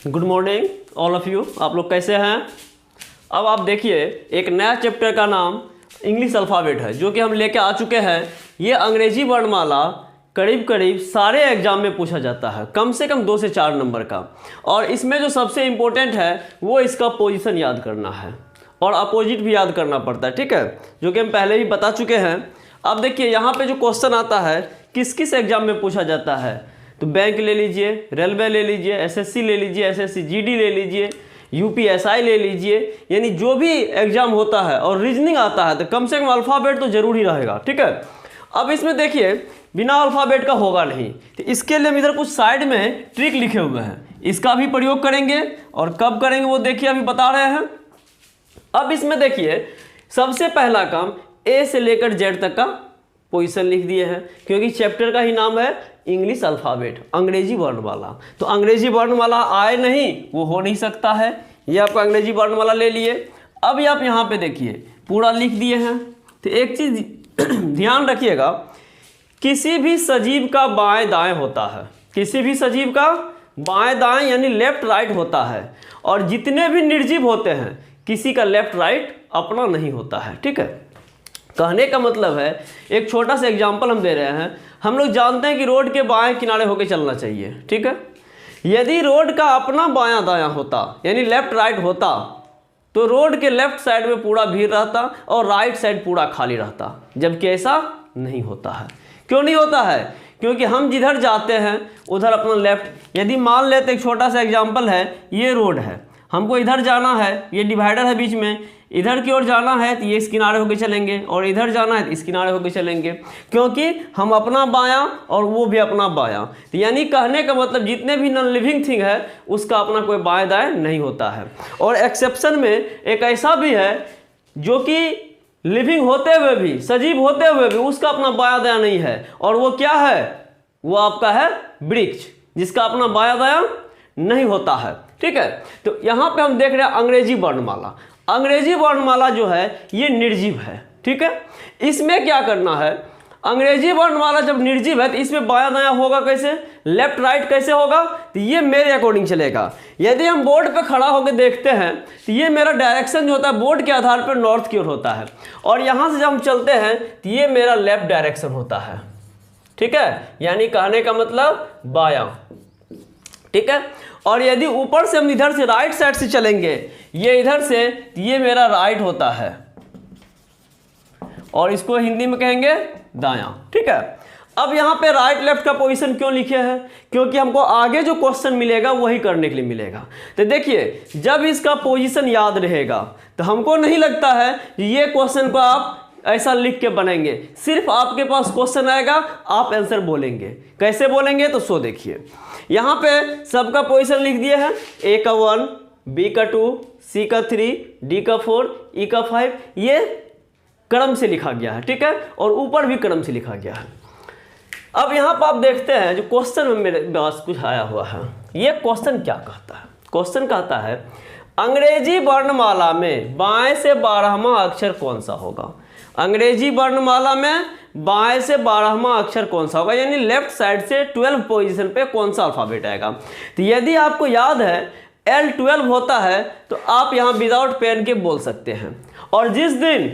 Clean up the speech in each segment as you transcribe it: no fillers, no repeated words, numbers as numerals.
Good morning all of you. आप लोग कैसे हैं? अब आप देखिए, एक नया चैप्टर का नाम इंग्लिश अल्फ़ाबेट है जो कि हम लेके आ चुके हैं। ये अंग्रेजी वर्णमाला करीब करीब सारे एग्जाम में पूछा जाता है, कम से कम 2 से 4 नंबर का। और इसमें जो सबसे इम्पोर्टेंट है वो इसका पोजीशन याद करना है और अपोजिट भी याद करना पड़ता है, ठीक है, जो कि हम पहले ही बता चुके हैं। अब देखिए यहाँ पे जो क्वेश्चन आता है किस किस एग्जाम में पूछा जाता है, तो बैंक ले लीजिए, रेलवे ले लीजिए, एसएससी ले लीजिए, एसएससी जीडी ले लीजिए, यूपीएसआई ले लीजिए, यानी जो भी एग्जाम होता है और रीजनिंग आता है तो कम से कम अल्फ़ाबेट तो जरूर ही रहेगा, ठीक है। अब इसमें देखिए बिना अल्फ़ाबेट का होगा नहीं, तो इसके लिए हम इधर कुछ साइड में ट्रिक लिखे हुए हैं, इसका भी प्रयोग करेंगे और कब करेंगे वो देखिए अभी बता रहे हैं। अब इसमें देखिए सबसे पहला काम ए से लेकर जेड तक का पोजीशन लिख दिए हैं, क्योंकि चैप्टर का ही नाम है इंग्लिश अल्फ़ाबेट, अंग्रेजी वर्णमाला। तो अंग्रेजी वर्णमाला आए नहीं वो हो नहीं सकता है। ये आपका अंग्रेजी वर्णमाला ले लिए। अब आप यहाँ पे देखिए पूरा लिख दिए हैं। तो एक चीज़ ध्यान रखिएगा, किसी भी सजीव का बाएं दाएं होता है, किसी भी सजीव का बाएं दाएं यानी लेफ्ट राइट होता है, और जितने भी निर्जीव होते हैं किसी का लेफ्ट राइट अपना नहीं होता है, ठीक है। कहने का मतलब है, एक छोटा सा एग्जांपल हम दे रहे हैं। हम लोग जानते हैं कि रोड के बाएं किनारे होकर चलना चाहिए, ठीक है। यदि रोड का अपना बायां दायां होता यानी लेफ्ट राइट होता तो रोड के लेफ्ट साइड में पूरा भीड़ रहता और राइट साइड पूरा खाली रहता, जबकि ऐसा नहीं होता है। क्यों नहीं होता है? क्योंकि हम जिधर जाते हैं उधर अपना लेफ्ट, यदि मान लेते एक छोटा सा एग्जाम्पल है, ये रोड है, हमको इधर जाना है, ये डिवाइडर है बीच में, इधर की ओर जाना है तो ये इस किनारे होकर चलेंगे, और इधर जाना है तो इस किनारे होकर चलेंगे, क्योंकि हम अपना बायां और वो भी अपना बायां। तो यानी कहने का मतलब जितने भी नॉन लिविंग थिंग है उसका अपना कोई बाएं दाएं नहीं होता है। और एक्सेप्शन में एक ऐसा भी है जो कि लिविंग होते हुए भी, सजीव होते हुए भी उसका अपना बायां दायां नहीं है, और वो क्या है? वो आपका है वृक्ष, जिसका अपना बायां दायां नहीं होता है, ठीक है। तो यहाँ पे हम देख रहे हैं अंग्रेजी वर्णमाला। अंग्रेजी वर्णमाला जो है ये निर्जीव है, ठीक है। इसमें क्या करना है, अंग्रेजी वर्णमाला जब निर्जीव है तो इसमें बायां दायां होगा कैसे, लेफ्ट राइट कैसे होगा? तो ये मेरे अकॉर्डिंग चलेगा। यदि हम बोर्ड पे खड़ा होकर देखते हैं तो ये मेरा डायरेक्शन जो होता है बोर्ड के आधार पर नॉर्थ की ओर होता है, और यहाँ से जब हम चलते हैं तो ये मेरा लेफ्ट डायरेक्शन होता है, ठीक है। यानी कहने का मतलब बायां, ठीक है। और यदि ऊपर से हम इधर से राइट साइड से चलेंगे, ये इधर से, ये मेरा राइट होता है, और इसको हिंदी में कहेंगे दायां, ठीक है। अब यहाँ पे राइट लेफ्ट का पोजीशन क्यों लिखे हैं? क्योंकि हमको आगे जो क्वेश्चन मिलेगा वही करने के लिए मिलेगा। तो देखिए जब इसका पोजीशन याद रहेगा तो हमको नहीं लगता है ये क्वेश्चन को आप ऐसा लिख के बनेंगे। सिर्फ आपके पास क्वेश्चन आएगा, आप आंसर बोलेंगे। कैसे बोलेंगे तो सो देखिए, यहाँ पे सबका पोजीशन लिख दिए हैं, ए का 1, बी का 2, सी का 3, डी का 4, ई का 5, ये क्रम से लिखा गया है, ठीक है, और ऊपर भी क्रम से लिखा गया है। अब यहाँ पर आप देखते हैं जो क्वेश्चन में मेरे पास कुछ आया हुआ है, ये क्वेश्चन क्या कहता है? क्वेश्चन कहता है अंग्रेजी वर्णमाला में बाएं से 12वां अक्षर कौन सा होगा? अंग्रेजी वर्णमाला में बाएं से 12वां अक्षर कौन सा होगा, यानी लेफ्ट साइड से 12 पोजीशन पे कौन सा अल्फ़ाबेट आएगा? तो यदि आपको याद है L12 होता है तो आप यहाँ विदाउट पेन के बोल सकते हैं, और जिस दिन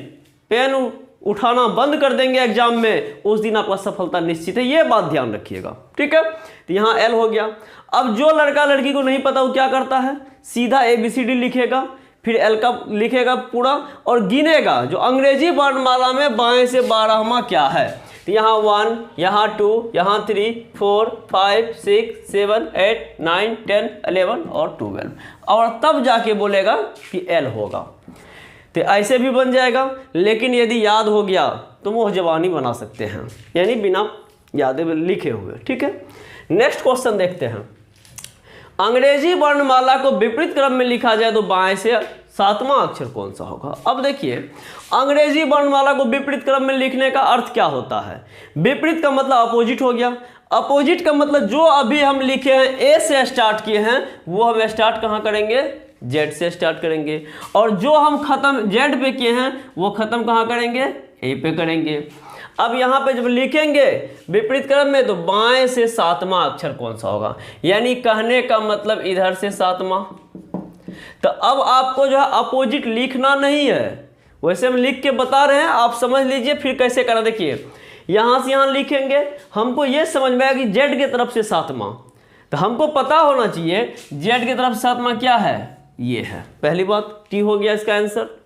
पेन उठाना बंद कर देंगे एग्जाम में उस दिन आपका सफलता निश्चित है, ये बात ध्यान रखिएगा, ठीक है। तो यहाँ L हो गया। अब जो लड़का लड़की को नहीं पता वो क्या करता है, सीधा ABCD लिखेगा, फिर L का लिखेगा पूरा और गिनेगा जो अंग्रेजी वर्णमाला में बाएं से 12वां क्या है। तो यहाँ 1, यहाँ 2, यहाँ 3, 4, 5, 6, 7, 8, 9, 10, 11 और 12, और तब जाके बोलेगा कि L होगा। तो ऐसे भी बन जाएगा, लेकिन यदि याद हो गया तो मुँह ज़बानी बना सकते हैं, यानी बिना याद लिखे हुए, ठीक है। नेक्स्ट क्वेश्चन देखते हैं। अंग्रेजी वर्णमाला को विपरीत क्रम में लिखा जाए तो बाएं से 7वां अक्षर कौन सा होगा? अब देखिए अंग्रेजी वर्णमाला को विपरीत क्रम में लिखने का अर्थ क्या होता है? विपरीत का मतलब अपोजिट हो गया। अपोजिट का मतलब जो अभी हम लिखे हैं ए से स्टार्ट किए हैं वो हम स्टार्ट कहाँ करेंगे? जेड से स्टार्ट करेंगे, और जो हम खत्म जेड पे किए हैं वो खत्म कहाँ करेंगे? ए पे करेंगे। अब यहाँ पे जब लिखेंगे विपरीत क्रम में तो बाएं से सातवां अक्षर कौन सा होगा, यानी कहने का मतलब इधर से सातवां। तो अब आपको जो है अपोजिट लिखना नहीं है, वैसे हम लिख के बता रहे हैं, आप समझ लीजिए फिर कैसे करना। देखिए यहाँ से यहाँ लिखेंगे, हमको ये समझ में आया कि जेड की तरफ से सातवां, तो हमको पता होना चाहिए जेड की तरफ से सातवां क्या है, ये है। पहली बात टी हो गया इसका आंसर।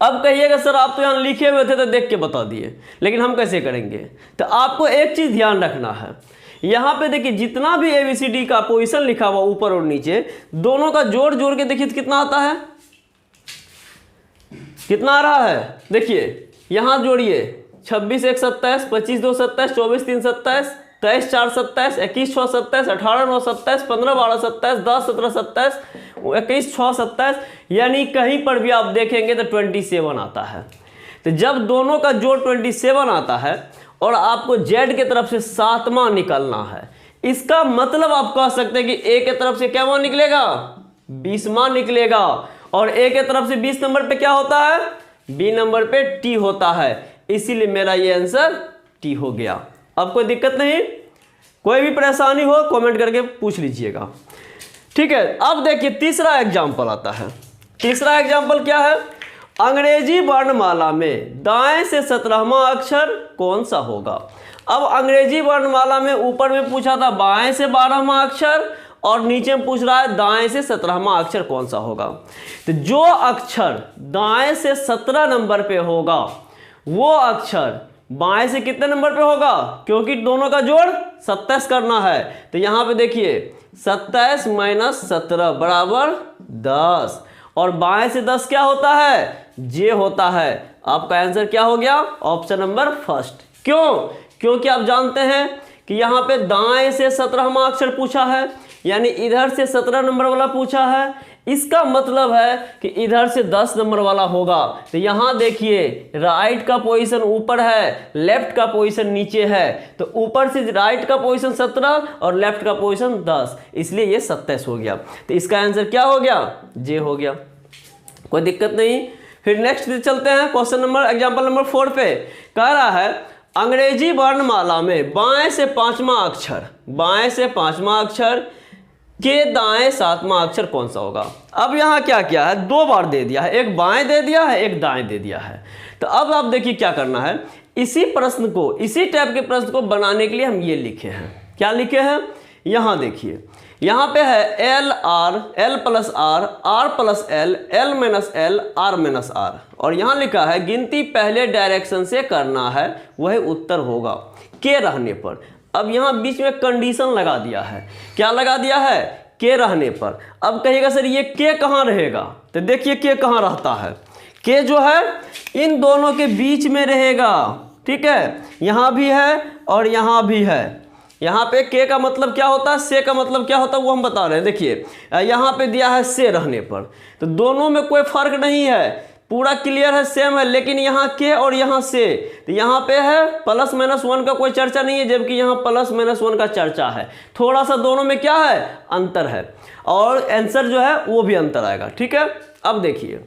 अब कहिएगा सर आप तो यहाँ लिखे हुए थे तो देख के बता दिए, लेकिन हम कैसे करेंगे। तो आपको एक चीज़ ध्यान रखना है, यहाँ पे देखिए जितना भी ABCD का पोजीशन लिखा हुआ ऊपर और नीचे, दोनों का जोड़ जोड़ के देखिए कितना आता है, कितना आ रहा है। देखिए यहाँ जोड़िए 26 1 27, 25 2 27, 24 3 27, 23 4 27, 21 6 27, 18 9 27, 15 12 27, 10 17 27, 21 6 27, यानी कहीं पर भी आप देखेंगे तो 27 आता है। तो जब दोनों का जोड़ 27 आता है और आपको जेड की तरफ से सातवां निकलना है, इसका मतलब आप कह सकते हैं कि ए की तरफ से क्या मान निकलेगा, 20वां निकलेगा, और ए की तरफ से 20 नंबर पे क्या होता है, बी नंबर पे टी होता है, इसीलिए मेरा ये आंसर टी हो गया। अब कोई दिक्कत नहीं, कोई भी परेशानी हो कमेंट करके पूछ लीजिएगा, ठीक है। अब देखिए तीसरा एग्जाम्पल आता है। तीसरा एग्जाम्पल क्या है, अंग्रेजी वर्णमाला में दाएं से 17वां अक्षर कौन सा होगा। अब अंग्रेजी वर्णमाला में ऊपर में पूछा था बाएं से 12वां अक्षर, और नीचे में पूछ रहा है दाएं से 17वां अक्षर कौन सा होगा। तो जो अक्षर दाएं से 17 नंबर पे होगा वो अक्षर बाएं से कितने नंबर पे होगा, क्योंकि दोनों का जोड़ 27 करना है। तो यहाँ पे देखिए 27 - 17 बराबर 10, और बाएं से 10 क्या होता है, जे होता है। आपका आंसर क्या हो गया, ऑप्शन नंबर फर्स्ट। क्यों, क्योंकि आप जानते हैं कि यहाँ पे दाएं से 17वां अक्षर पूछा है, यानी इधर से 17 नंबर वाला पूछा है, इसका मतलब है कि इधर से 10 नंबर वाला होगा। तो यहाँ देखिए राइट का पोजीशन ऊपर है, लेफ्ट का पोजीशन नीचे है, तो ऊपर से राइट का पोजीशन 17 और लेफ्ट का पोजीशन 10, इसलिए ये 27 हो गया। तो इसका आंसर क्या हो गया, जे हो गया। कोई दिक्कत नहीं। फिर नेक्स्ट चलते हैं क्वेश्चन नंबर एग्जाम्पल नंबर 4 पे। कह रहा है अंग्रेजी वर्णमाला में बाएं से 5वां अक्षर, बाएं से 5वां अक्षर के दाएं 7वां अक्षर कौन सा होगा। अब यहाँ क्या किया है, 2 बार दे दिया है, एक बाएं दे दिया है, एक दाएं दे दिया है। तो अब आप देखिए क्या करना है, इसी प्रश्न को, इसी टाइप के प्रश्न को बनाने के लिए हम ये लिखे हैं। क्या लिखे हैं, यहाँ देखिए, यहाँ पे है L R, L plus R, R plus L, L minus L, R minus R, और यहाँ लिखा है गिनती पहले डायरेक्शन से करना है, वही उत्तर होगा के रहने पर। अब यहाँ बीच में कंडीशन लगा दिया है, क्या लगा दिया है, के रहने पर। अब कहिएगा सर ये के कहाँ रहेगा, तो देखिए के कहाँ रहता है, के जो है इन दोनों के बीच में रहेगा, ठीक है, यहाँ भी है और यहाँ भी है। यहाँ पे के का मतलब क्या होता है, से का मतलब क्या होता है, वो हम बता रहे हैं। देखिए यहाँ पे दिया है से रहने पर, तो दोनों में कोई फर्क नहीं है, पूरा क्लियर है, सेम है, लेकिन यहाँ के और यहाँ से, तो यहाँ पे है प्लस माइनस 1 का कोई चर्चा नहीं है, जबकि यहाँ प्लस माइनस 1 का चर्चा है। थोड़ा सा दोनों में क्या है, अंतर है, और आंसर जो है वो भी अंतर आएगा, ठीक है। अब देखिए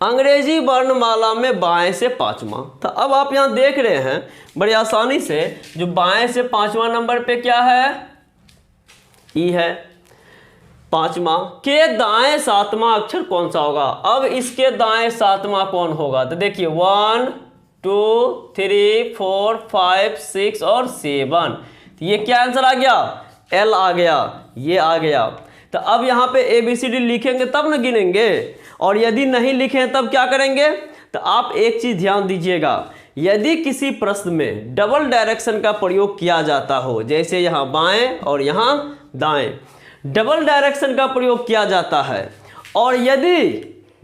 अंग्रेजी वर्णमाला में बाएं से 5वां, तो अब आप यहाँ देख रहे हैं बड़ी आसानी से, जो बाएं से 5वां नंबर पे क्या है, ई है, 5वां के दाएं 7वां अक्षर कौन सा होगा। अब इसके दाएं 7वां कौन होगा, तो देखिए 1 2 3 4 5 6 और 7, ये क्या आंसर आ गया, एल आ गया, ये आ गया। तो अब यहाँ पे ABCD लिखेंगे तब ना गिनेंगे, और यदि नहीं लिखें तब क्या करेंगे। तो आप एक चीज ध्यान दीजिएगा, यदि किसी प्रश्न में डबल डायरेक्शन का प्रयोग किया जाता हो, जैसे यहाँ बाएं और यहाँ दाएं, डबल डायरेक्शन का प्रयोग किया जाता है, और यदि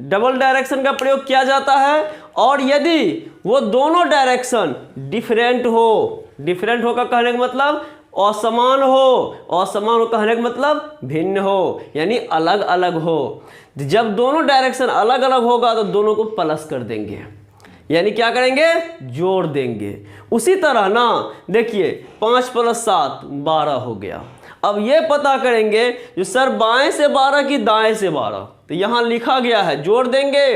डबल डायरेक्शन का प्रयोग किया जाता है और यदि वो दोनों डायरेक्शन डिफरेंट हो, डिफरेंट होकर कहने का मतलब असमान हो, असमान हो कहने का मतलब भिन्न हो, यानी अलग अलग हो। जब दोनों डायरेक्शन अलग अलग होगा तो दोनों को प्लस कर देंगे, यानी क्या करेंगे, जोड़ देंगे। उसी तरह ना देखिए 5 + 7 12 हो गया। अब ये पता करेंगे जो सर बाएं से 12 की दाएं से 12, तो यहाँ लिखा गया है जोड़ देंगे,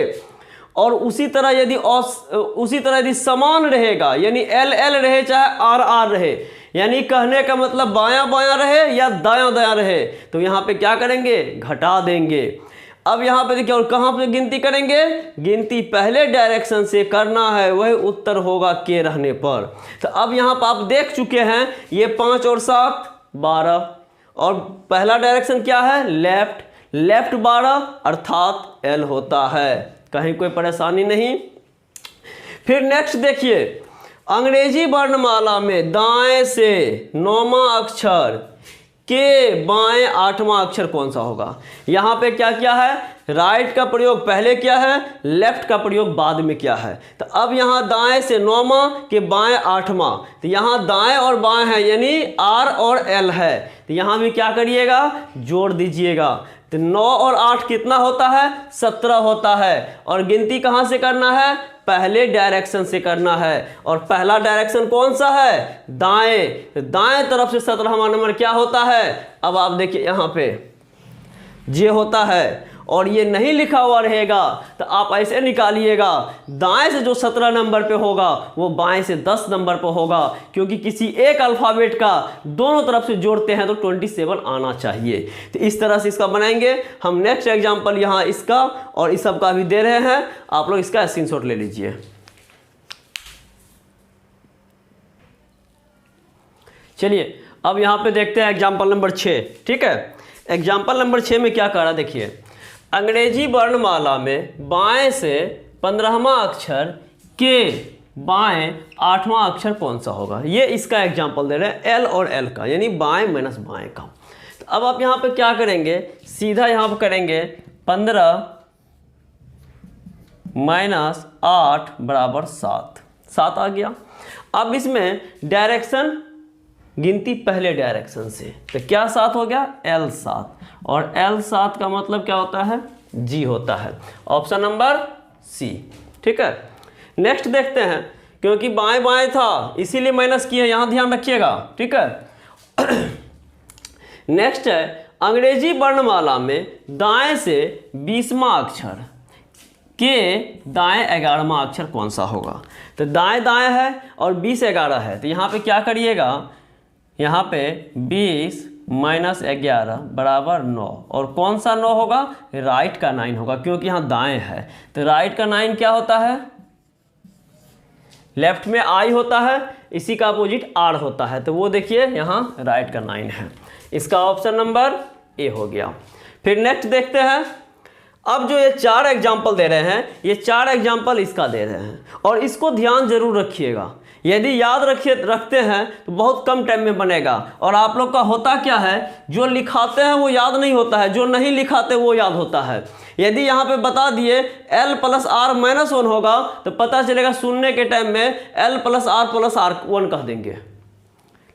और उसी तरह यदि समान रहेगा, यानी एल एल रहे चाहे आर आर रहे, यानी कहने का मतलब बायां बायां रहे या दायां दायां रहे, तो यहाँ पे क्या करेंगे, घटा देंगे। अब यहाँ पे देखिए, और कहाँ पे गिनती करेंगे, गिनती पहले डायरेक्शन से करना है, वही उत्तर होगा के रहने पर। तो अब यहाँ पर आप देख चुके हैं, ये 5 और 7 12, और पहला डायरेक्शन क्या है, लेफ्ट, लेफ्ट 12 अर्थात एल होता है, कहीं कोई परेशानी नहीं। फिर नेक्स्ट देखिए, अंग्रेजी वर्णमाला में दाएं से 9वां अक्षर के बाएं 8वां अक्षर कौन सा होगा। यहाँ पे क्या क्या है, राइट का प्रयोग पहले किया है, लेफ्ट का प्रयोग बाद में किया है। तो अब यहाँ दाएं से 9वां के बाएं 8वां, तो यहाँ दाएं और बाएं है, यानी आर और एल है, तो यहाँ भी क्या करिएगा, जोड़ दीजिएगा। तो 9 और 8 कितना होता है, 17 होता है। और गिनती कहाँ से करना है, पहले डायरेक्शन से करना है, और पहला डायरेक्शन कौन सा है, दाएं, तो दाएं तरफ से 17वां नंबर क्या होता है। अब आप देखिए यहाँ पे जे होता है, और ये नहीं लिखा हुआ रहेगा, तो आप ऐसे निकालिएगा, दाएं से जो 17 नंबर पे होगा वो बाएं से 10 नंबर पे होगा, क्योंकि किसी एक अल्फ़ाबेट का दोनों तरफ से जोड़ते हैं तो 27 आना चाहिए। तो इस तरह से इसका बनाएंगे हम। नेक्स्ट एग्जाम्पल यहाँ इसका और इस सब का भी दे रहे हैं, आप लोग इसका स्क्रीनशॉट ले लीजिए। चलिए अब यहाँ पे देखते हैं एग्जाम्पल नंबर 6। ठीक है, एग्जाम्पल नंबर 6 में क्या कह रहा है, देखिए, अंग्रेजी वर्णमाला में बाएं से 15वां अक्षर के बाएं 8वां अक्षर कौन सा होगा। ये इसका एग्जाम्पल दे रहे हैं, एल और एल का, यानी बाएं माइनस बाएं का। तो अब आप यहाँ पे क्या करेंगे, सीधा यहाँ पे करेंगे 15 माइनस 8 बराबर 7, 7 आ गया। अब इसमें डायरेक्शन गिनती पहले डायरेक्शन से, तो क्या 7 हो गया, L 7, और L 7 का मतलब क्या होता है, G होता है, ऑप्शन नंबर C। ठीक है, नेक्स्ट देखते हैं, क्योंकि बाएं बाएं था इसीलिए माइनस किया, यहाँ ध्यान रखिएगा। ठीक है, नेक्स्ट है, अंग्रेजी वर्णमाला में दाएं से 20वां अक्षर के दाएं 11वां अक्षर कौन सा होगा। तो दाएं दाएं है और 20 11 है, तो यहाँ पे क्या करिएगा, यहाँ पे 20 माइनस 11 बराबर 9, और कौन सा 9 होगा, राइट का 9 होगा, क्योंकि यहाँ दाएं है। तो राइट का 9 क्या होता है, लेफ्ट में आई होता है, इसी का अपोजिट आर होता है, तो वो देखिए यहाँ राइट का 9 है, इसका ऑप्शन नंबर ए हो गया। फिर नेक्स्ट देखते हैं, अब जो ये 4 एग्जाम्पल दे रहे हैं, ये 4 एग्जाम्पल इसका दे रहे हैं, और इसको ध्यान जरूर रखिएगा, यदि याद रखते हैं तो बहुत कम टाइम में बनेगा। और आप लोग का होता क्या है, जो लिखाते हैं वो याद नहीं होता है, जो नहीं लिखाते वो याद होता है। यदि यहाँ पे बता दिए L + R - 1 होगा, तो पता चलेगा सुनने के टाइम में L + R 1 कह देंगे।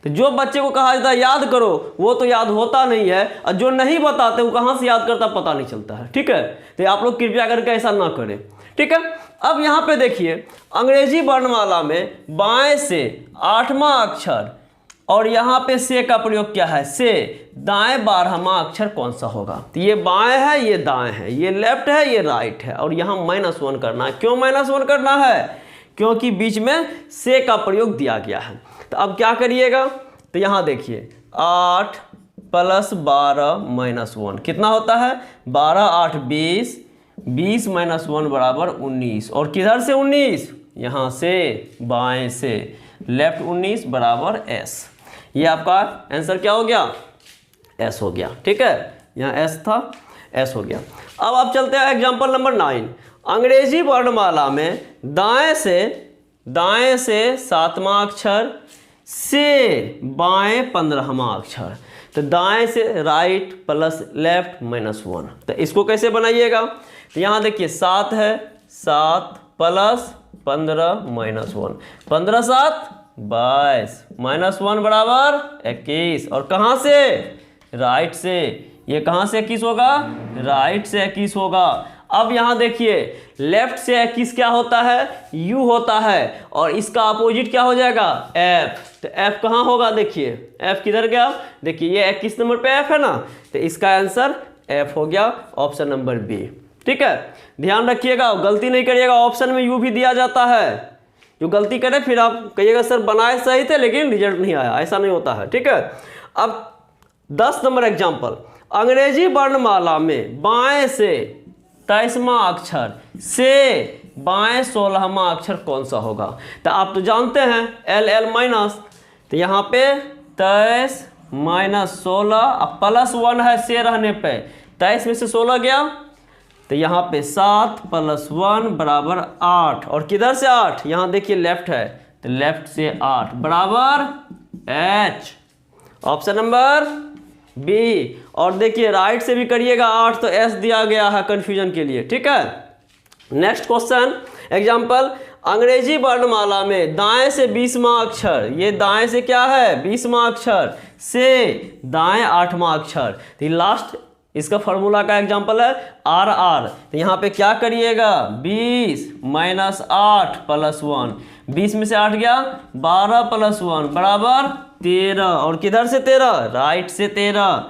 तो जो बच्चे को कहा जाता है याद करो, वो तो याद होता नहीं है, और जो नहीं बताते वो कहाँ से याद करता पता नहीं चलता है। ठीक है, तो आप लोग कृपया करके ऐसा ना करें। ठीक है, अब यहाँ पे देखिए, अंग्रेजी वर्णमाला में बाएं से 8वां अक्षर, और यहाँ पे से का प्रयोग क्या है, से, दाएं 12वां अक्षर कौन सा होगा। तो ये बाएं है, ये दाएं है, ये लेफ्ट है, ये राइट है, और यहाँ -1 करना है। क्यों -1 करना है, क्योंकि बीच में से का प्रयोग दिया गया है। तो अब क्या करिएगा, तो यहाँ देखिए 8 + 12 - 1 कितना होता है, 12 8 20, 20 - 1 बराबर 19, और किधर से 19, यहाँ से बाएं से, लेफ्ट 19 बराबर S। ये आपका आंसर क्या हो गया, S हो गया। ठीक है, यहाँ S था, S हो गया। अब आप चलते हैं एग्जाम्पल नंबर 9। अंग्रेजी वर्णमाला में दाएं से 7वां अक्षर, से बाएं 15वां अक्षर, तो दाएं से राइट प्लस लेफ्ट -1। तो इसको कैसे बनाइएगा, तो यहाँ देखिए 7 है, 7 + 15 -1, 15 7 22, -1 बराबर 21, और कहाँ से, राइट से। ये कहाँ से 21 होगा, राइट से 21 होगा। अब यहाँ देखिए लेफ्ट से 21 क्या होता है, U होता है, और इसका अपोजिट क्या हो जाएगा, F। तो F कहाँ होगा, देखिए F किधर गया, देखिए ये 21 नंबर पे F है ना, तो इसका आंसर F हो गया, ऑप्शन नंबर B। ठीक है, ध्यान रखिएगा, गलती नहीं करिएगा। ऑप्शन में यू भी दिया जाता है, जो गलती करे फिर आप कहिएगा सर बनाए सही थे लेकिन रिजल्ट नहीं आया, ऐसा नहीं होता है। ठीक है, अब 10 नंबर एग्जाम्पल, अंग्रेजी वर्णमाला में बाएं से 23वां अक्षर से बाएं 16वां अक्षर कौन सा होगा? तो आप तो जानते हैं LL माइनस, तो यहाँ पे 23 माइनस 16 अब +1 है से रहने पे, 23 में से 16 गया तो यहाँ पे 7 + 1 बराबर 8, और किधर से 8? यहाँ देखिए लेफ्ट है, तो लेफ्ट से 8 बराबर H, ऑप्शन नंबर बी। और देखिए राइट से भी करिएगा 8 तो S दिया गया है कंफ्यूजन के लिए। ठीक है, नेक्स्ट क्वेश्चन एग्जाम्पल, अंग्रेजी वर्णमाला में दाएं से 20वां अक्षर, ये दाएं से क्या है 20वां अक्षर, से दाएं 8वां अक्षर, तो लास्ट इसका फॉर्मूला का एग्जाम्पल है RR। तो यहाँ पे क्या करिएगा 20 माइनस 8 + 1, 20 में से 8 गया 12 + 1 बराबर 13, और किधर से 13? राइट से 13।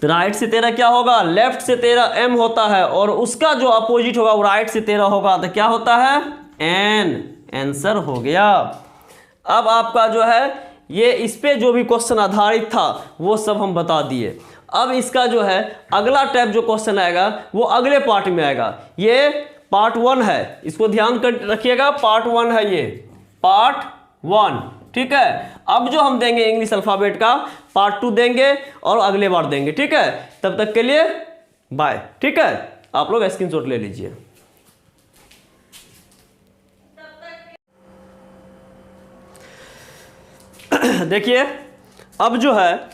राइट से 13 क्या होगा? लेफ्ट से 13 M होता है, और उसका जो अपोजिट होगा वो राइट से 13 होगा, तो क्या होता है N, आंसर हो गया। अब आपका जो है ये इस पे जो भी क्वेश्चन आधारित था वो सब हम बता दिए। अब इसका जो है अगला टाइप जो क्वेश्चन आएगा वो अगले पार्ट में आएगा। ये पार्ट 1 है, इसको ध्यान कर रखिएगा, पार्ट 1 है ये, पार्ट 1। ठीक है, अब जो हम देंगे इंग्लिश अल्फ़ाबेट का पार्ट 2 देंगे और अगले बार देंगे। ठीक है, तब तक के लिए बाय। ठीक है, आप लोग स्क्रीनशॉट ले लीजिए। देखिए अब जो है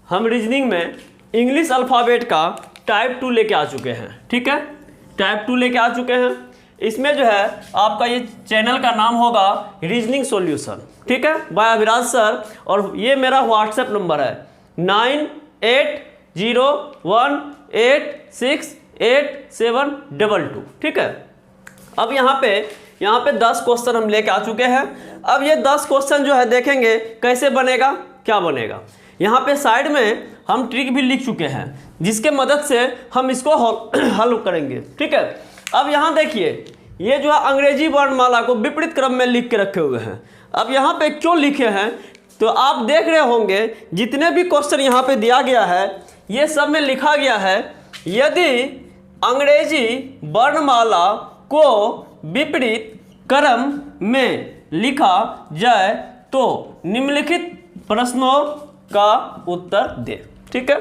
हम रीजनिंग में इंग्लिश अल्फ़ाबेट का टाइप 2 लेके आ चुके हैं। ठीक है, टाइप 2 लेके आ चुके हैं। इसमें जो है आपका ये चैनल का नाम होगा रीजनिंग सॉल्यूशन। ठीक है, बाय अभिराज सर, और ये मेरा व्हाट्सएप नंबर है 9801868722। ठीक है, अब यहाँ पे 10 क्वेश्चन हम लेके आ चुके हैं। अब ये 10 क्वेश्चन जो है देखेंगे कैसे बनेगा, क्या बनेगा। यहाँ पे साइड में हम ट्रिक भी लिख चुके हैं जिसके मदद से हम इसको हल करेंगे। ठीक है, अब यहाँ देखिए ये जो है अंग्रेजी वर्णमाला को विपरीत क्रम में लिख के रखे हुए हैं। अब यहाँ पे क्यों लिखे हैं तो आप देख रहे होंगे जितने भी क्वेश्चन यहाँ पे दिया गया है ये सब में लिखा गया है यदि अंग्रेजी वर्णमाला को विपरीत क्रम में लिखा जाए तो निम्नलिखित प्रश्नों का उत्तर दे। ठीक है,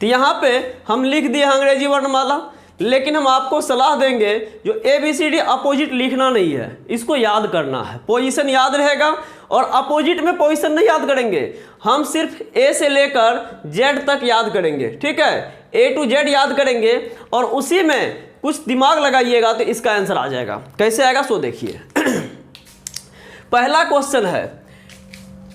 तो यहाँ पे हम लिख दिए अंग्रेजी वर्णमाला, लेकिन हम आपको सलाह देंगे जो ABCD अपोजिट लिखना नहीं है, इसको याद करना है, पोजीशन याद रहेगा, और अपोजिट में पोजीशन नहीं याद करेंगे, हम सिर्फ A से लेकर Z तक याद करेंगे। ठीक है, A to Z याद करेंगे और उसी में कुछ दिमाग लगाइएगा तो इसका आंसर आ जाएगा। कैसे आएगा सो देखिए। पहला क्वेश्चन है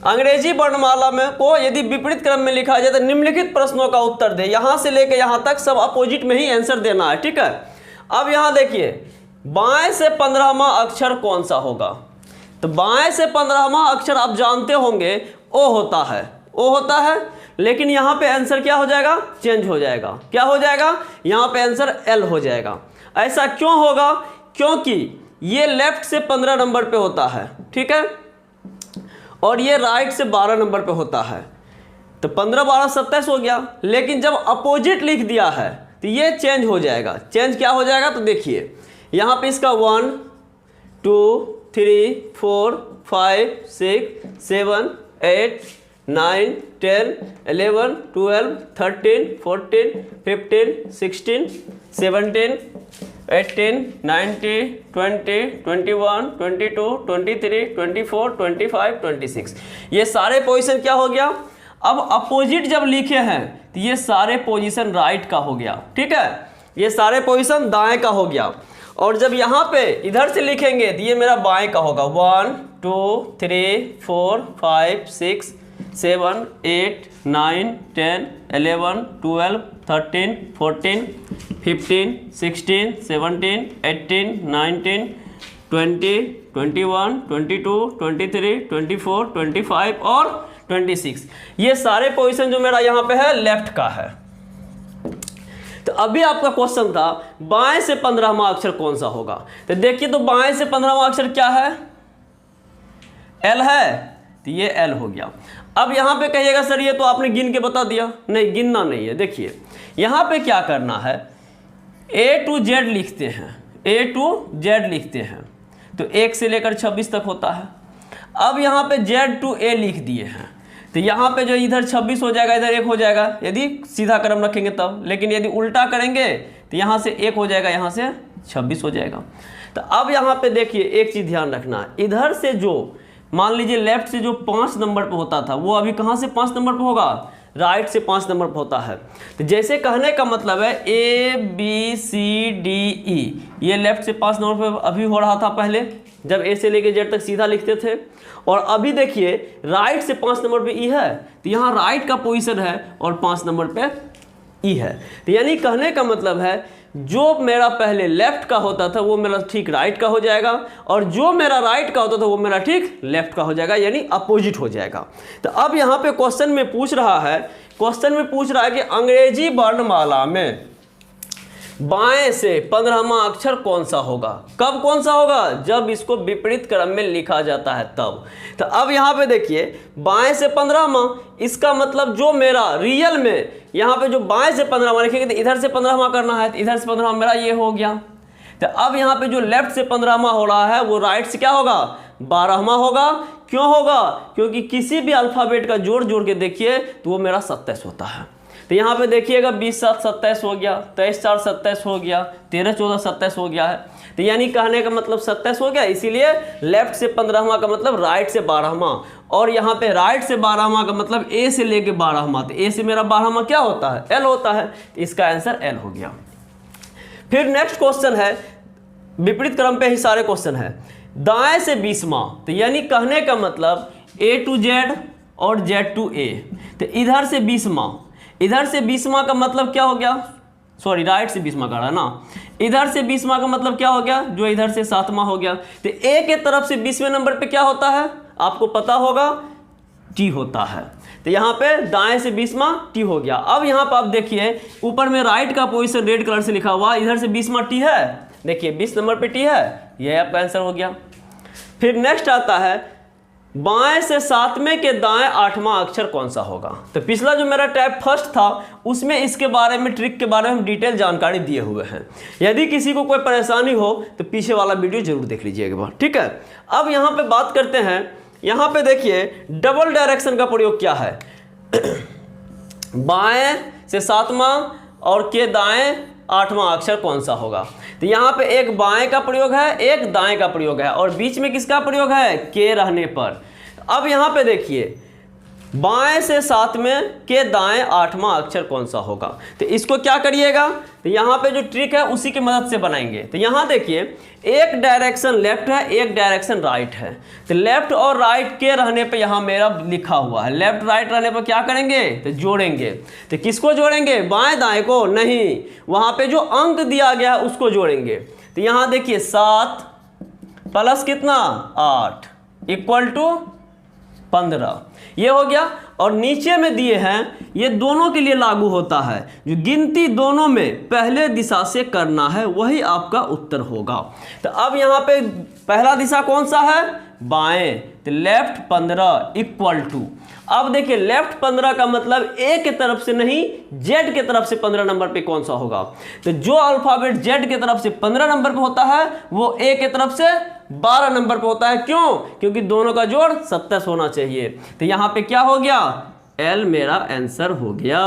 अंग्रेजी वर्णमाला में को यदि विपरीत क्रम में लिखा जाए तो निम्नलिखित प्रश्नों का उत्तर दे। यहाँ से लेकर यहाँ तक सब अपोजिट में ही आंसर देना है। ठीक है, अब यहाँ देखिए बाएं से 15वां अक्षर कौन सा होगा, तो बाएं से 15वां अक्षर आप जानते होंगे ओ होता है, ओ होता है, लेकिन यहाँ पे आंसर क्या हो जाएगा, चेंज हो जाएगा। क्या हो जाएगा, यहाँ पे आंसर L हो जाएगा। ऐसा क्यों होगा, क्योंकि ये लेफ्ट से 15 नंबर पे होता है। ठीक है, और ये राइट से 12 नंबर पे होता है, तो 15 12 27 हो गया, लेकिन जब अपोजिट लिख दिया है तो ये चेंज हो जाएगा। चेंज क्या हो जाएगा तो देखिए यहाँ पे इसका 1 2 3 4 5 6 7 8 9 10 11 12 13 14 15 16 17 18 19 20 21 22 23 24 25 26, ये सारे पोजीशन क्या हो गया। अब अपोजिट जब लिखे हैं तो ये सारे पोजीशन राइट का हो गया। ठीक है, ये सारे पोजीशन दाएं का हो गया, और जब यहाँ पे इधर से लिखेंगे तो ये मेरा बाएं का होगा। 1 2 3 4 5 6 7 8 9 10 11 12 13 14 15 16 17 18 19 20 21 22 23 24 25 और 26, ये सारे पोजीशन जो मेरा यहाँ पे है लेफ्ट का है। तो अभी आपका क्वेश्चन था बाएं से 15वां अक्षर कौन सा होगा। तो देखिए तो बाएं से 15वां अक्षर क्या है, एल है, तो ये एल हो गया। अब यहां पे कहिएगा सर ये तो आपने गिन के बता दिया, नहीं गिनना नहीं है। देखिए यहां पे क्या करना है, ए टू जेड लिखते हैं, ए टू जेड लिखते हैं, तो 1 से लेकर 26 तक होता है। अब यहाँ पे जेड टू ए लिख दिए हैं, तो यहाँ पे जो इधर 26 हो जाएगा, इधर 1 हो जाएगा यदि सीधा क्रम रखेंगे तब, लेकिन यदि उल्टा करेंगे तो यहाँ से 1 हो जाएगा, यहाँ से 26 हो जाएगा। तो अब यहाँ पे देखिए एक चीज़ ध्यान रखना, इधर से जो मान लीजिए लेफ्ट से जो 5 नंबर पे होता था वो अभी कहाँ से 5 नंबर पे होगा, राइट से 5 नंबर पे होता है। तो जैसे कहने का मतलब है A B C D E, ये लेफ्ट से 5 नंबर पे अभी हो रहा था पहले जब ए से लेके जेड तक सीधा लिखते थे, और अभी देखिए राइट से 5 नंबर पे ई है, तो यहाँ राइट का पोजीशन है और 5 नंबर पे ई है। तो यानी कहने का मतलब है जो मेरा पहले लेफ्ट का होता था वो मेरा ठीक राइट का हो जाएगा, और जो मेरा राइट का होता था वो मेरा ठीक लेफ्ट का हो जाएगा, यानी अपोजिट हो जाएगा। तो अब यहाँ पे क्वेश्चन में पूछ रहा है, क्वेश्चन में पूछ रहा है कि अंग्रेजी वर्णमाला में बाएं से 15वां अक्षर कौन सा होगा। कब कौन सा होगा, जब इसको विपरीत क्रम में लिखा जाता है तब। तो अब यहाँ पे देखिए बाएं से 15वां, इसका मतलब जो मेरा रियल में यहाँ पे जो बाएं से 15वां लिखेंगे तो इधर से 15वां करना है, तो इधर से 15वां मेरा ये हो गया। तो अब यहाँ पे जो लेफ्ट से 15वां हो रहा है वो राइट से क्या होगा, 12वां होगा। क्यों होगा, क्योंकि किसी भी अल्फ़ाबेट का जोड़ जोड़ के देखिए तो वो मेरा 27 होता है। तो यहाँ पे देखिएगा 20 7 27 हो गया, 23 4 27 हो गया, 13 14 27 हो गया है। तो यानी कहने का मतलब 27 हो गया, इसीलिए लेफ्ट से 15वां का मतलब राइट से 12वां, और यहाँ पे राइट से 12वां का मतलब ए से लेके 12वां, तो ए से मेरा 12वां क्या होता है, एल होता है। तो इसका आंसर एल हो गया। फिर नेक्स्ट क्वेश्चन है, विपरीत क्रम पे ही सारे क्वेश्चन है, दाएं से 20वां, तो यानी कहने का मतलब ए टू जेड और जेड टू ए, तो इधर से 20वां, इधर से 20वां का मतलब क्या हो गया, सॉरी राइट से 20वां का रहा ना, इधर से 20वां का मतलब क्या हो गया, जो इधर से 7वां हो गया। तो ए के तरफ से 20वें नंबर पे क्या होता है, आपको पता होगा, टी होता है। तो यहाँ पे दाएं से 20वां टी हो गया। अब यहाँ पर आप देखिए ऊपर में राइट का पोजीशन रेड कलर से लिखा हुआ, इधर से 20वां टी है, देखिए 20 नंबर पे टी है, यह आपका आंसर हो गया। फिर नेक्स्ट आता है बाएं से 7वें के दाएं 8वां अक्षर कौन सा होगा। तो पिछला जो मेरा टैब फर्स्ट था उसमें इसके बारे में, ट्रिक के बारे में हम डिटेल जानकारी दिए हुए हैं। यदि किसी को कोई परेशानी हो तो पीछे वाला वीडियो जरूर देख लीजिएगा, ठीक है। अब यहाँ पे बात करते हैं, यहाँ पे देखिए डबल डायरेक्शन का प्रयोग क्या है। बाएं से 7वां और के दाएं 8वां अक्षर कौन सा होगा। तो यहाँ पे एक बाएं का प्रयोग है, एक दाएं का प्रयोग है, और बीच में किसका प्रयोग है, के रहने पर। अब यहाँ पे देखिए बाएं से 7वें के दाएं 8वां अक्षर कौन सा होगा। तो इसको क्या करिएगा, तो यहाँ पे जो ट्रिक है उसी की मदद से बनाएंगे। तो यहाँ देखिए एक डायरेक्शन लेफ्ट है, एक डायरेक्शन राइट है। तो लेफ्ट और राइट के रहने पे यहाँ मेरा लिखा हुआ है, लेफ्ट राइट रहने पर क्या करेंगे, तो जोड़ेंगे। तो किसको जोड़ेंगे, बाएं दाएं को नहीं, वहाँ पे जो अंक दिया गया है उसको जोड़ेंगे। तो यहाँ देखिए 7 प्लस कितना 8 इक्वल टू 15, ये हो गया। और नीचे में दिए हैं, ये दोनों के लिए लागू होता है, जो गिनती दोनों में पहले दिशा से करना है वही आपका उत्तर होगा। तो अब यहाँ पे पहला दिशा कौन सा है, बाएं, तो लेफ्ट 15 इक्वल टू, अब देखिए लेफ्ट 15 का मतलब ए के तरफ से नहीं, जेड के तरफ से 15 नंबर पे कौन सा होगा। तो जो अल्फाबेट जेड के तरफ से 15 नंबर पे होता है वो ए के तरफ से 12 नंबर पे होता है। क्यों, क्योंकि दोनों का जोड़ 27 होना चाहिए। तो यहां पे क्या हो गया, एल मेरा आंसर हो गया।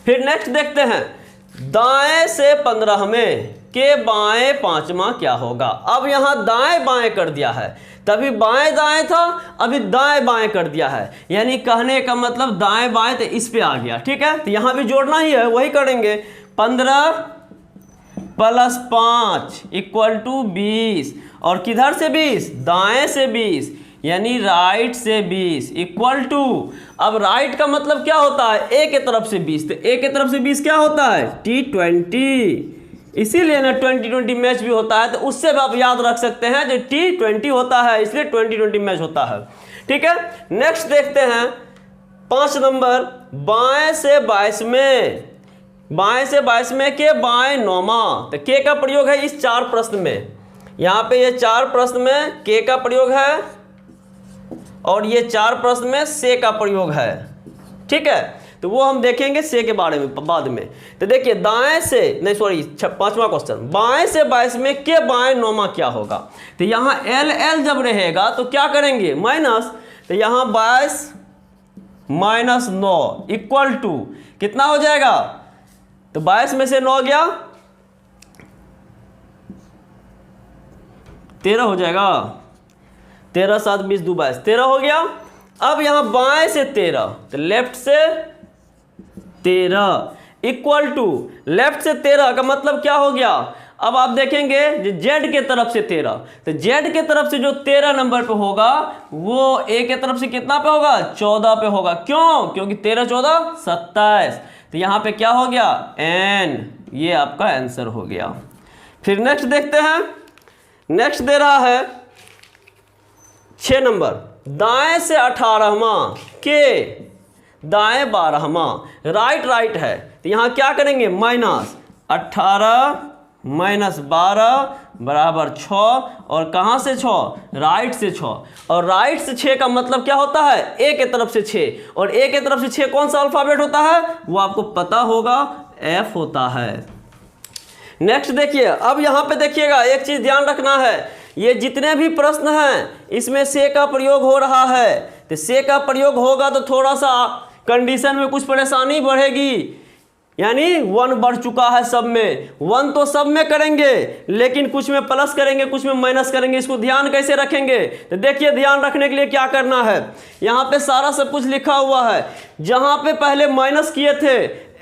फिर नेक्स्ट देखते हैं, दाएं से 15वें के बाएं 5वां क्या होगा। अब यहां दाएं बाएं कर दिया है, तभी बाएं दाएं था, अभी दाएं बाएं कर दिया है, यानी कहने का मतलब दाएं बाएं तो इस पे आ गया, ठीक है। तो यहां भी जोड़ना ही है, वही करेंगे। 15 प्लस 5 इक्वल टू 20, और किधर से 20, दाएं से 20, यानी राइट से 20 इक्वल टू, अब राइट का मतलब क्या होता है, ए के तरफ से 20, तो ए के तरफ से 20 क्या होता है, T20, इसीलिए ना 20-20 मैच भी होता है। तो उससे भी आप याद रख सकते हैं जो T20 होता है, इसलिए 20-20 मैच होता है, ठीक है। नेक्स्ट देखते हैं 5 नंबर, बाएं से 22वें बाएं से 22 में के बाएं नौमा, तो के का प्रयोग है इस 4 प्रश्न में। यहाँ पे ये 4 प्रश्न में के का प्रयोग है और ये 4 प्रश्न में से का प्रयोग है। ठीक है, तो वो हम देखेंगे से के बारे में बाद में। तो देखिए दाएं से नहीं सॉरी 5वां क्वेश्चन, बाएं से 22 में के बाएं नौमा क्या होगा। तो यहाँ एल एल जब रहेगा तो क्या करेंगे माइनस, तो यहाँ 22 माइनस 9 इक्वल टू कितना हो जाएगा, तो 22 में से 9 गया 13 हो जाएगा, 13 7 20 2 22 13 हो गया। अब यहाँ बाएं से 13 तो लेफ्ट से 13 इक्वल टू लेफ्ट से 13 का मतलब क्या हो गया। अब आप देखेंगे जेड के तरफ से 13, तो जेड के तरफ से जो 13 नंबर पे होगा वो ए के तरफ से कितना पे होगा 14 पे होगा। क्यों, क्योंकि 13 14 27, तो यहाँ पे क्या हो गया एन, ये आपका आंसर हो गया। फिर नेक्स्ट देखते हैं, नेक्स्ट दे रहा है 6 नंबर, दाएं से 18वां के दाएं 12वां, राइट राइट है, तो यहाँ क्या करेंगे माइनस 18 माइनस 12 बराबर 6, और कहाँ से 6 राइट से 6, और राइट से 6 का मतलब क्या होता है ए के तरफ से 6, और ए के तरफ से 6 कौन सा अल्फाबेट होता है वो आपको पता होगा एफ होता है। नेक्स्ट देखिए, अब यहाँ पे देखिएगा एक चीज ध्यान रखना है, ये जितने भी प्रश्न हैं इसमें से का प्रयोग हो रहा है, तो से का प्रयोग होगा तो थोड़ा सा कंडीशन में कुछ परेशानी बढ़ेगी, यानी 1 बढ़ चुका है सब में, 1 तो सब में करेंगे लेकिन कुछ में प्लस करेंगे कुछ में माइनस करेंगे, इसको ध्यान कैसे रखेंगे। तो देखिए ध्यान रखने के लिए क्या करना है, यहाँ पे सारा सब कुछ लिखा हुआ है, जहाँ पे पहले माइनस किए थे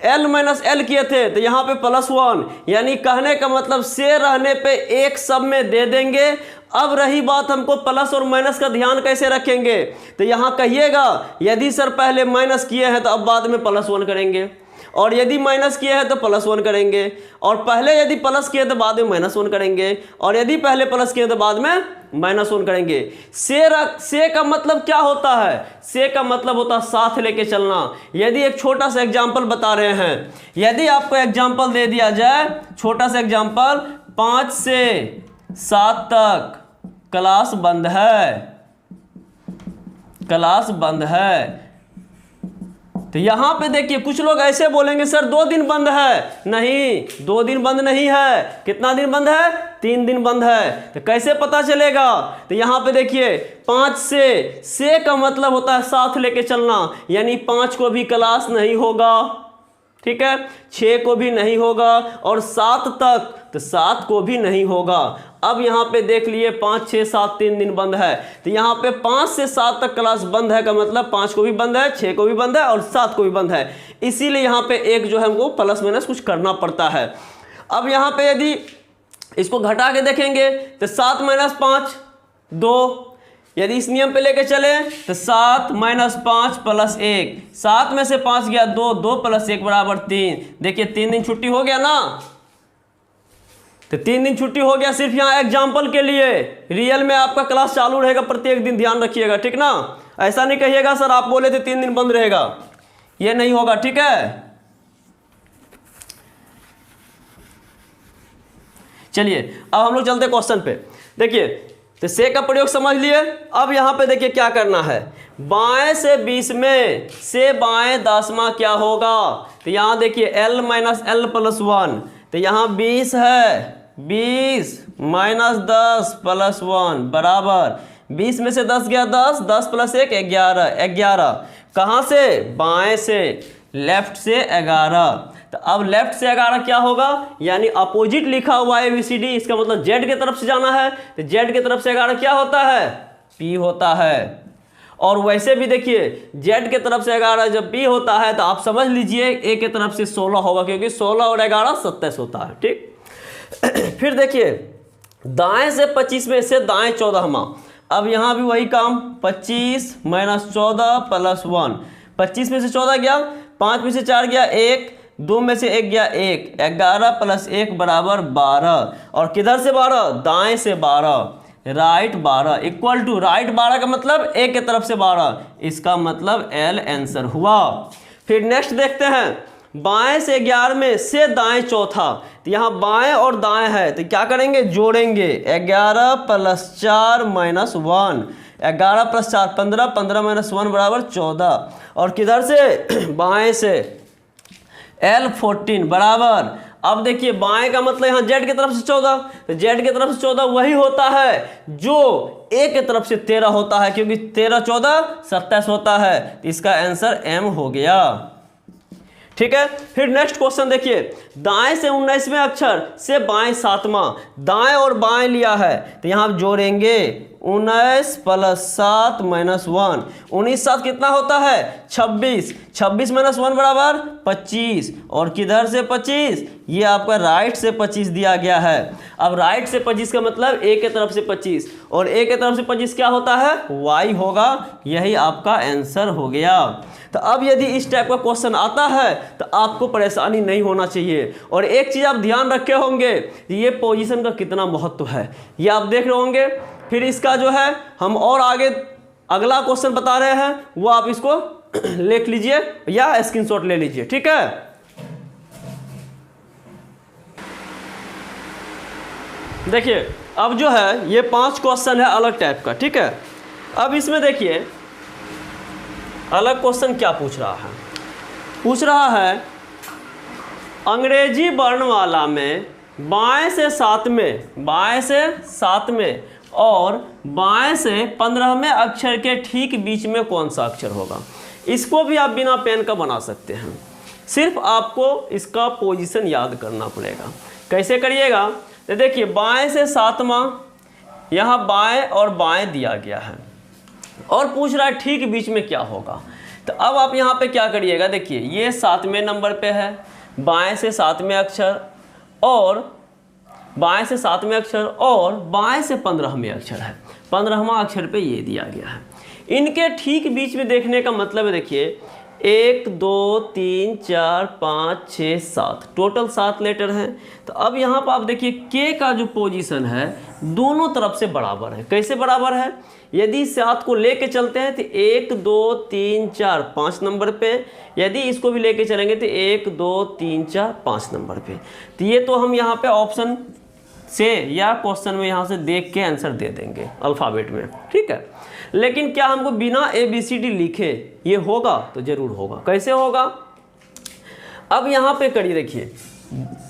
एल माइनस एल किए थे तो यहाँ पे +1, यानी कहने का मतलब से रहने पे एक सब में दे देंगे। अब रही बात हमको प्लस और माइनस का ध्यान कैसे रखेंगे, तो यहाँ कहिएगा यदि सर पहले माइनस किए हैं तो अब बाद में +1 करेंगे, और यदि माइनस किए हैं तो +1 करेंगे, और पहले यदि प्लस किए तो बाद में -1 करेंगे, और यदि पहले प्लस किए तो बाद में -1 करेंगे। से का मतलब क्या होता है, से का मतलब होता है साथ लेके चलना। यदि एक छोटा सा एग्जांपल बता रहे हैं, यदि आपको एग्जांपल दे दिया जाए, छोटा सा एग्जांपल 5 से 7 तक क्लास बंद है, क्लास बंद है, तो यहां पे देखिए कुछ लोग ऐसे बोलेंगे सर 2 दिन बंद है, नहीं 2 दिन बंद नहीं है, कितना दिन बंद है 3 दिन बंद है। तो कैसे पता चलेगा, तो यहां पे देखिए 5 से का मतलब होता है साथ लेके चलना, यानी 5 को भी क्लास नहीं होगा, ठीक है, 6 को भी नहीं होगा, और 7 तक तो 7 को भी नहीं होगा। अब यहाँ पे देख लिए 5 6 7 3 दिन बंद है, तो यहाँ पे 5 से 7 तक क्लास बंद है का मतलब 5 को भी बंद है, 6 को भी बंद है और 7 को भी बंद है, इसीलिए यहाँ पे एक जो है हमको प्लस माइनस कुछ करना पड़ता है। अब यहाँ पे यदि इसको घटा के देखेंगे तो 7 - 5 2, यदि इस नियम पे लेके चले तो 7 - 5 + 1, 7 में से 5 गया 2, 2 + 1 बराबर 3। देखिए 3 दिन छुट्टी हो गया ना, तो 3 दिन छुट्टी हो गया। सिर्फ यहाँ एग्जाम्पल के लिए, रियल में आपका क्लास चालू रहेगा प्रत्येक दिन, ध्यान रखिएगा, ठीक ना। ऐसा नहीं कहिएगा सर आप बोले थे 3 दिन बंद रहेगा, ये नहीं होगा, ठीक है। चलिए अब हम लोग चलते क्वेश्चन पे। देखिए तो से का प्रयोग समझ लिए। अब यहाँ पे देखिए क्या करना है, बाएं से 20 में से बाएं 10वां क्या होगा, तो यहाँ देखिए l - l + 1, तो यहाँ 20 है, 20 - 10 + 1 बराबर 20 में से 10 गया 10, 10 + 1 11, 11 कहाँ से बाएं से, लेफ्ट से 11, तो अब लेफ्ट से 11 क्या होगा, यानी अपोजिट लिखा हुआ है ABCD, इसका मतलब जेड के तरफ से जाना है, तो जेड के तरफ से 11 क्या होता है P होता है। और वैसे भी देखिए जेड के तरफ से 11 जब P होता है तो आप समझ लीजिए A के तरफ से 16 होगा, क्योंकि 16 और 11 27 होता है, ठीक। फिर देखिए दाएं से 25 में से दाएं 14वां, अब यहाँ भी वही काम, 25 - 14 + 1, 25 में से 14 गया, 5 में से 4 गया 1, 2 में से 1 गया 1, 11 + 1 बराबर 12, और किधर से 12 दाएं से 12, राइट 12 इक्वल टू राइट 12 का मतलब ए के तरफ से 12, इसका मतलब एल आंसर हुआ। फिर नेक्स्ट देखते हैं, बाएं से 11वें से दाएं चौथा, तो यहाँ बाएं और दाएं है तो क्या करेंगे, जोड़ेंगे। 11 + 4 - 1, 11 + 4 15, 15 - 1 बराबर 14। और किधर से, बाएं से L14 बराबर, अब देखिए बाएं का मतलब यहाँ जेड की तरफ से 14, तो जेड की तरफ से 14 वही होता है जो ए की तरफ से 13 होता है, क्योंकि 13 14 27 होता है, तो इसका आंसर एम हो गया। ठीक है, फिर नेक्स्ट क्वेश्चन देखिए, दाएं से 19वें अक्षर से बाएं 7वां, दाएं और बाएं लिया है तो यहाँ आप जोड़ेंगे 19 + 7 - 1, 19 7 कितना होता है, 26, 26 - 1 बराबर 25, और किधर से 25, ये आपका राइट से 25 दिया गया है। अब राइट से 25 का मतलब ए के तरफ से 25, और ए के तरफ से 25 क्या होता है, वाई होगा, यही आपका आंसर हो गया। तो अब यदि इस टाइप का क्वेश्चन आता है तो आपको परेशानी नहीं होना चाहिए। और एक चीज़ आप ध्यान रखे होंगे, ये पोजीशन का कितना महत्व है, ये आप देख रहे होंगे। फिर इसका जो है हम और आगे अगला क्वेश्चन बता रहे हैं, वो आप इसको लिख लीजिए या स्क्रीनशॉट ले लीजिए। ठीक है, देखिए अब जो है ये 5 क्वेश्चन है अलग टाइप का। ठीक है, अब इसमें देखिए अलग क्वेश्चन क्या पूछ रहा है, पूछ रहा है अंग्रेजी वर्णमाला में बाएं से 7वें, बाएं से 7वें और बाएं से 15वें अक्षर के ठीक बीच में कौन सा अक्षर होगा। इसको भी आप बिना पेन का बना सकते हैं, सिर्फ आपको इसका पोजीशन याद करना पड़ेगा। कैसे करिएगा, तो देखिए बाएं से 7वां, यहाँ बाएं और बाएं दिया गया है और पूछ रहा है ठीक बीच में क्या होगा। तो अब आप यहाँ पे क्या करिएगा, देखिए ये 7वें नंबर पे है, बाएं से 7वें अक्षर और बाएं से 7वें अक्षर और बाएं से 15वें अक्षर है, 15वां अक्षर पे ये दिया गया है। इनके ठीक बीच में देखने का मतलब है, देखिए 1 2 3 4 5 6 7, टोटल 7 लेटर हैं। तो अब यहाँ पर आप देखिए के का जो पोजीशन है दोनों तरफ से बराबर है। कैसे बराबर है, यदि 7 को लेके चलते हैं तो 1 2 3 4 5 नंबर पे, यदि इसको भी लेके चलेंगे तो 1 2 3 4 5 नंबर पे। तो ये तो हम यहाँ पे ऑप्शन से या क्वेश्चन में यहाँ से देख के आंसर दे देंगे अल्फ़ाबेट में। ठीक है, लेकिन क्या हमको बिना ABCD लिखे ये होगा, तो ज़रूर होगा। कैसे होगा, अब यहाँ पे करिए, देखिए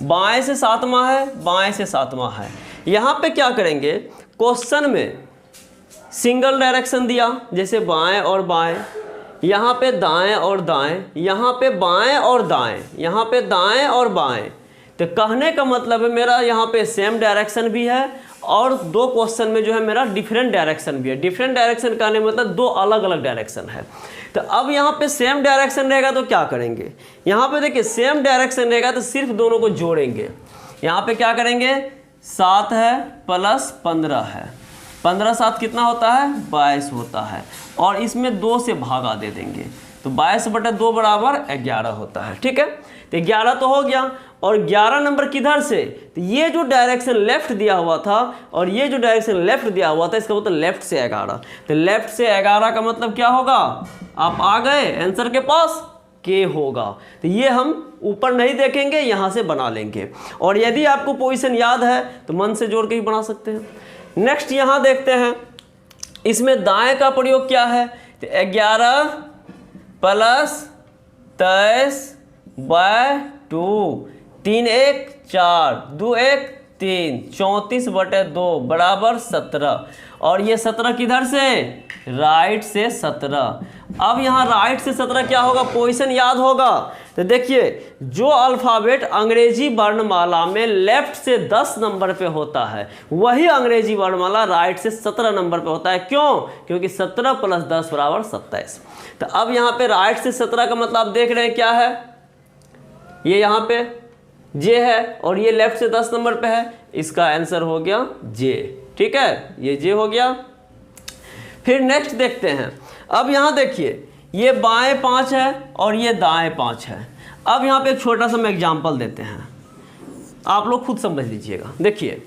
बाएं से 7वां है, बाएं से 7वां है, यहाँ पे क्या करेंगे, क्वेश्चन में सिंगल डायरेक्शन दिया जैसे बाएं और बाएं, यहाँ पे दाएं और दाएं, यहाँ पे बाएं और दाएं, यहाँ पे दाएं और बाएं। तो कहने का मतलब है मेरा यहाँ पे सेम डायरेक्शन भी है और दो क्वेश्चन में जो है मेरा डिफरेंट डायरेक्शन भी है। डिफरेंट डायरेक्शन कहने मतलब दो अलग अलग डायरेक्शन है। तो अब यहाँ पे सेम डायरेक्शन रहेगा तो क्या करेंगे, यहाँ पे देखिए सेम डायरेक्शन रहेगा तो सिर्फ दोनों को जोड़ेंगे। यहाँ पे क्या करेंगे, 7 है प्लस 15 है, 15 7 कितना होता है, 22 होता है, और इसमें 2 से भागा दे देंगे तो 22/2 बराबर 11 होता है। ठीक है, तो 11 तो हो गया। और 11 नंबर किधर से, तो ये जो डायरेक्शन लेफ्ट दिया हुआ था और ये जो डायरेक्शन लेफ्ट दिया हुआ था, इसका मतलब लेफ्ट से 11। तो लेफ्ट से 11 का मतलब क्या होगा, आप आ गए आंसर के पास, के होगा। तो ये हम ऊपर नहीं देखेंगे, यहाँ से बना लेंगे। और यदि आपको पोजीशन याद है तो मन से जोड़ के ही बना सकते हैं। नेक्स्ट यहाँ देखते हैं, इसमें दाएं का प्रयोग क्या है, तो 11 प्लस 23/2, 3 1 4, 2 1 3, 34/2 बराबर 17। और ये 17 किधर से, राइट से 17। अब यहाँ राइट से 17 क्या होगा, पोजीशन याद होगा। तो देखिए जो अल्फ़ाबेट अंग्रेजी वर्णमाला में लेफ्ट से 10 नंबर पे होता है वही अंग्रेजी वर्णमाला राइट से 17 नंबर पे होता है। क्यों, क्योंकि 17 प्लस 10 बराबर 27। तो अब यहाँ पे राइट से 17 का मतलब आप देख रहे हैं क्या है, ये यहाँ पे जे है और ये लेफ्ट से 10 नंबर पे है, इसका आंसर हो गया जे। ठीक है, ये जे हो गया। फिर नेक्स्ट देखते हैं, अब यहाँ देखिए ये बाएं 5 है और ये दाएं 5 है। अब यहाँ पे एक छोटा सा मैं एग्जांपल देते हैं, आप लोग खुद समझ लीजिएगा। देखिए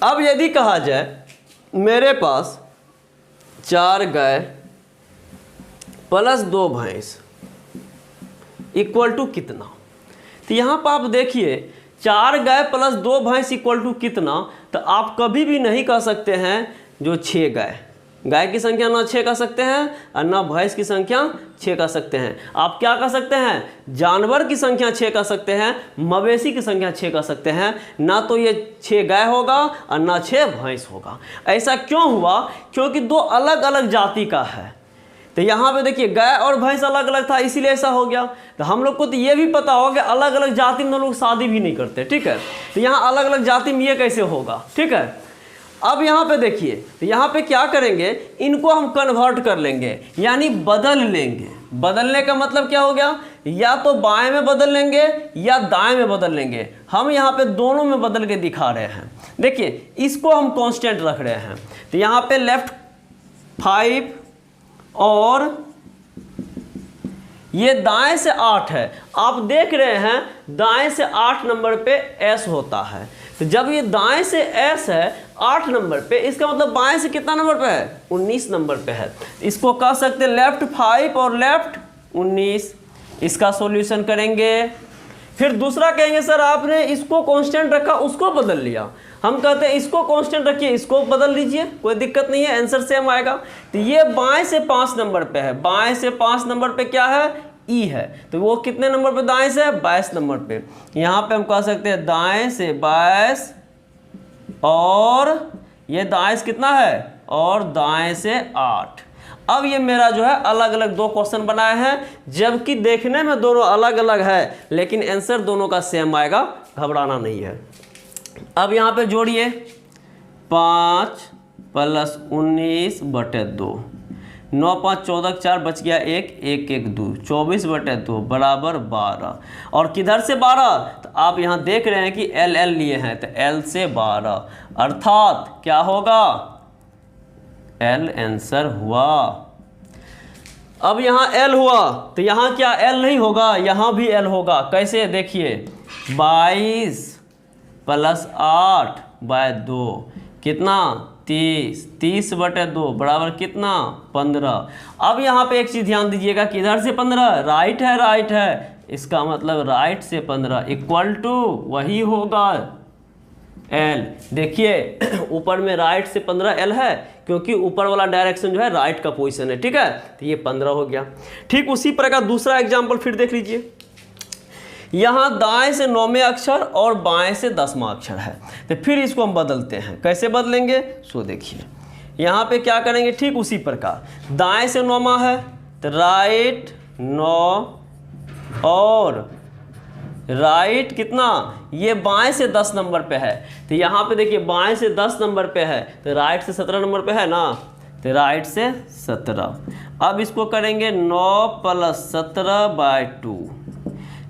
अब यदि कहा जाए मेरे पास 4 गाय प्लस 2 भैंस इक्वल टू कितना। तो यहाँ पर आप देखिए 4 गाय प्लस 2 भैंस इक्वल टू कितना, तो आप कभी भी नहीं कह सकते हैं जो 6 गाय की संख्या ना 6 कह सकते हैं और ना भैंस की संख्या 6 कह सकते हैं। आप क्या कह सकते हैं, जानवर की संख्या 6 कह सकते हैं, मवेशी की संख्या 6 कह सकते हैं, ना तो ये 6 गाय होगा और ना 6 भैंस होगा। ऐसा क्यों हुआ, क्योंकि 2 अलग अलग जाति का है। तो यहाँ पे देखिए गाय और भैंस अलग अलग था, इसीलिए ऐसा हो गया। तो हम लोग को तो ये भी पता होगा कि अलग अलग जाति में लोग शादी भी नहीं करते, ठीक है। तो यहाँ अलग अलग जाति में ये कैसे होगा, ठीक है। अब यहाँ पे देखिए, तो यहाँ पे क्या करेंगे, इनको हम कन्वर्ट कर लेंगे, यानी बदल लेंगे। बदलने का मतलब क्या हो गया, या तो बाएं में बदल लेंगे या दाएं में बदल लेंगे। हम यहाँ पे दोनों में बदल के दिखा रहे हैं। देखिए इसको हम कांस्टेंट रख रहे हैं, तो यहाँ पे लेफ्ट 5 और ये दाएं से 8 है। आप देख रहे हैं दाएं से 8 नंबर पे S होता है। तो जब ये दाएं से S है 8 नंबर पे, इसका मतलब बाएं से कितना नंबर पे है, 19 नंबर पे है। इसको कह सकते हैं लेफ्ट 5 और लेफ्ट 19। इसका सॉल्यूशन करेंगे। फिर दूसरा कहेंगे सर आपने इसको कांस्टेंट रखा, उसको बदल लिया। हम कहते हैं इसको कांस्टेंट रखिए, इसको बदल लीजिए, कोई दिक्कत नहीं है, आंसर सेम आएगा। तो ये बाएं से 5 नंबर पे है, बाएं से 5 नंबर पे क्या है, ई है। तो वो कितने नंबर पे दाएं से है, 22 नंबर पे। यहाँ पे हम कह सकते हैं दाएं से 22 और ये दाएं से कितना है, और दाएं से 8। अब ये मेरा जो है अलग अलग 2 क्वेश्चन बनाए हैं, जबकि देखने में दोनों अलग अलग है, लेकिन आंसर दोनों का सेम आएगा, घबराना नहीं है। अब यहाँ पे जोड़िए 5 + 19/2, 9 5 14 4 बच गया 1 1 1 2, 24/2 बराबर 12। और किधर से 12, तो आप यहाँ देख रहे हैं कि L L लिए हैं, तो L से 12, अर्थात क्या होगा, L आंसर हुआ। अब यहाँ L हुआ, तो यहाँ क्या L नहीं होगा, यहाँ भी L होगा। कैसे, देखिए 22 + 8/2 कितना, 30, 30/2 बराबर कितना, 15। अब यहाँ पे एक चीज़ ध्यान दीजिएगा, किधर से 15, राइट है, राइट है, इसका मतलब राइट से 15 इक्वल टू वही होगा L। देखिए ऊपर में राइट से 15 L है, क्योंकि ऊपर वाला डायरेक्शन जो है राइट का पोजीशन है, ठीक है। तो ये 15 हो गया। ठीक उसी प्रकार दूसरा एग्जाम्पल फिर देख लीजिए। यहाँ दाएं से 9वें अक्षर और बाएं से 10वां अक्षर है, तो फिर इसको हम बदलते हैं। कैसे बदलेंगे, सो देखिए यहाँ पे क्या करेंगे, ठीक उसी प्रकार दाएं से 9वां है, तो राइट 9 और राइट कितना, ये बाएं से 10 नंबर पे है। तो यहाँ पे देखिए बाएं से 10 नंबर पे है, तो राइट से 17 नंबर पे है ना, तो राइट से 17। अब इसको करेंगे 9 + 17/2,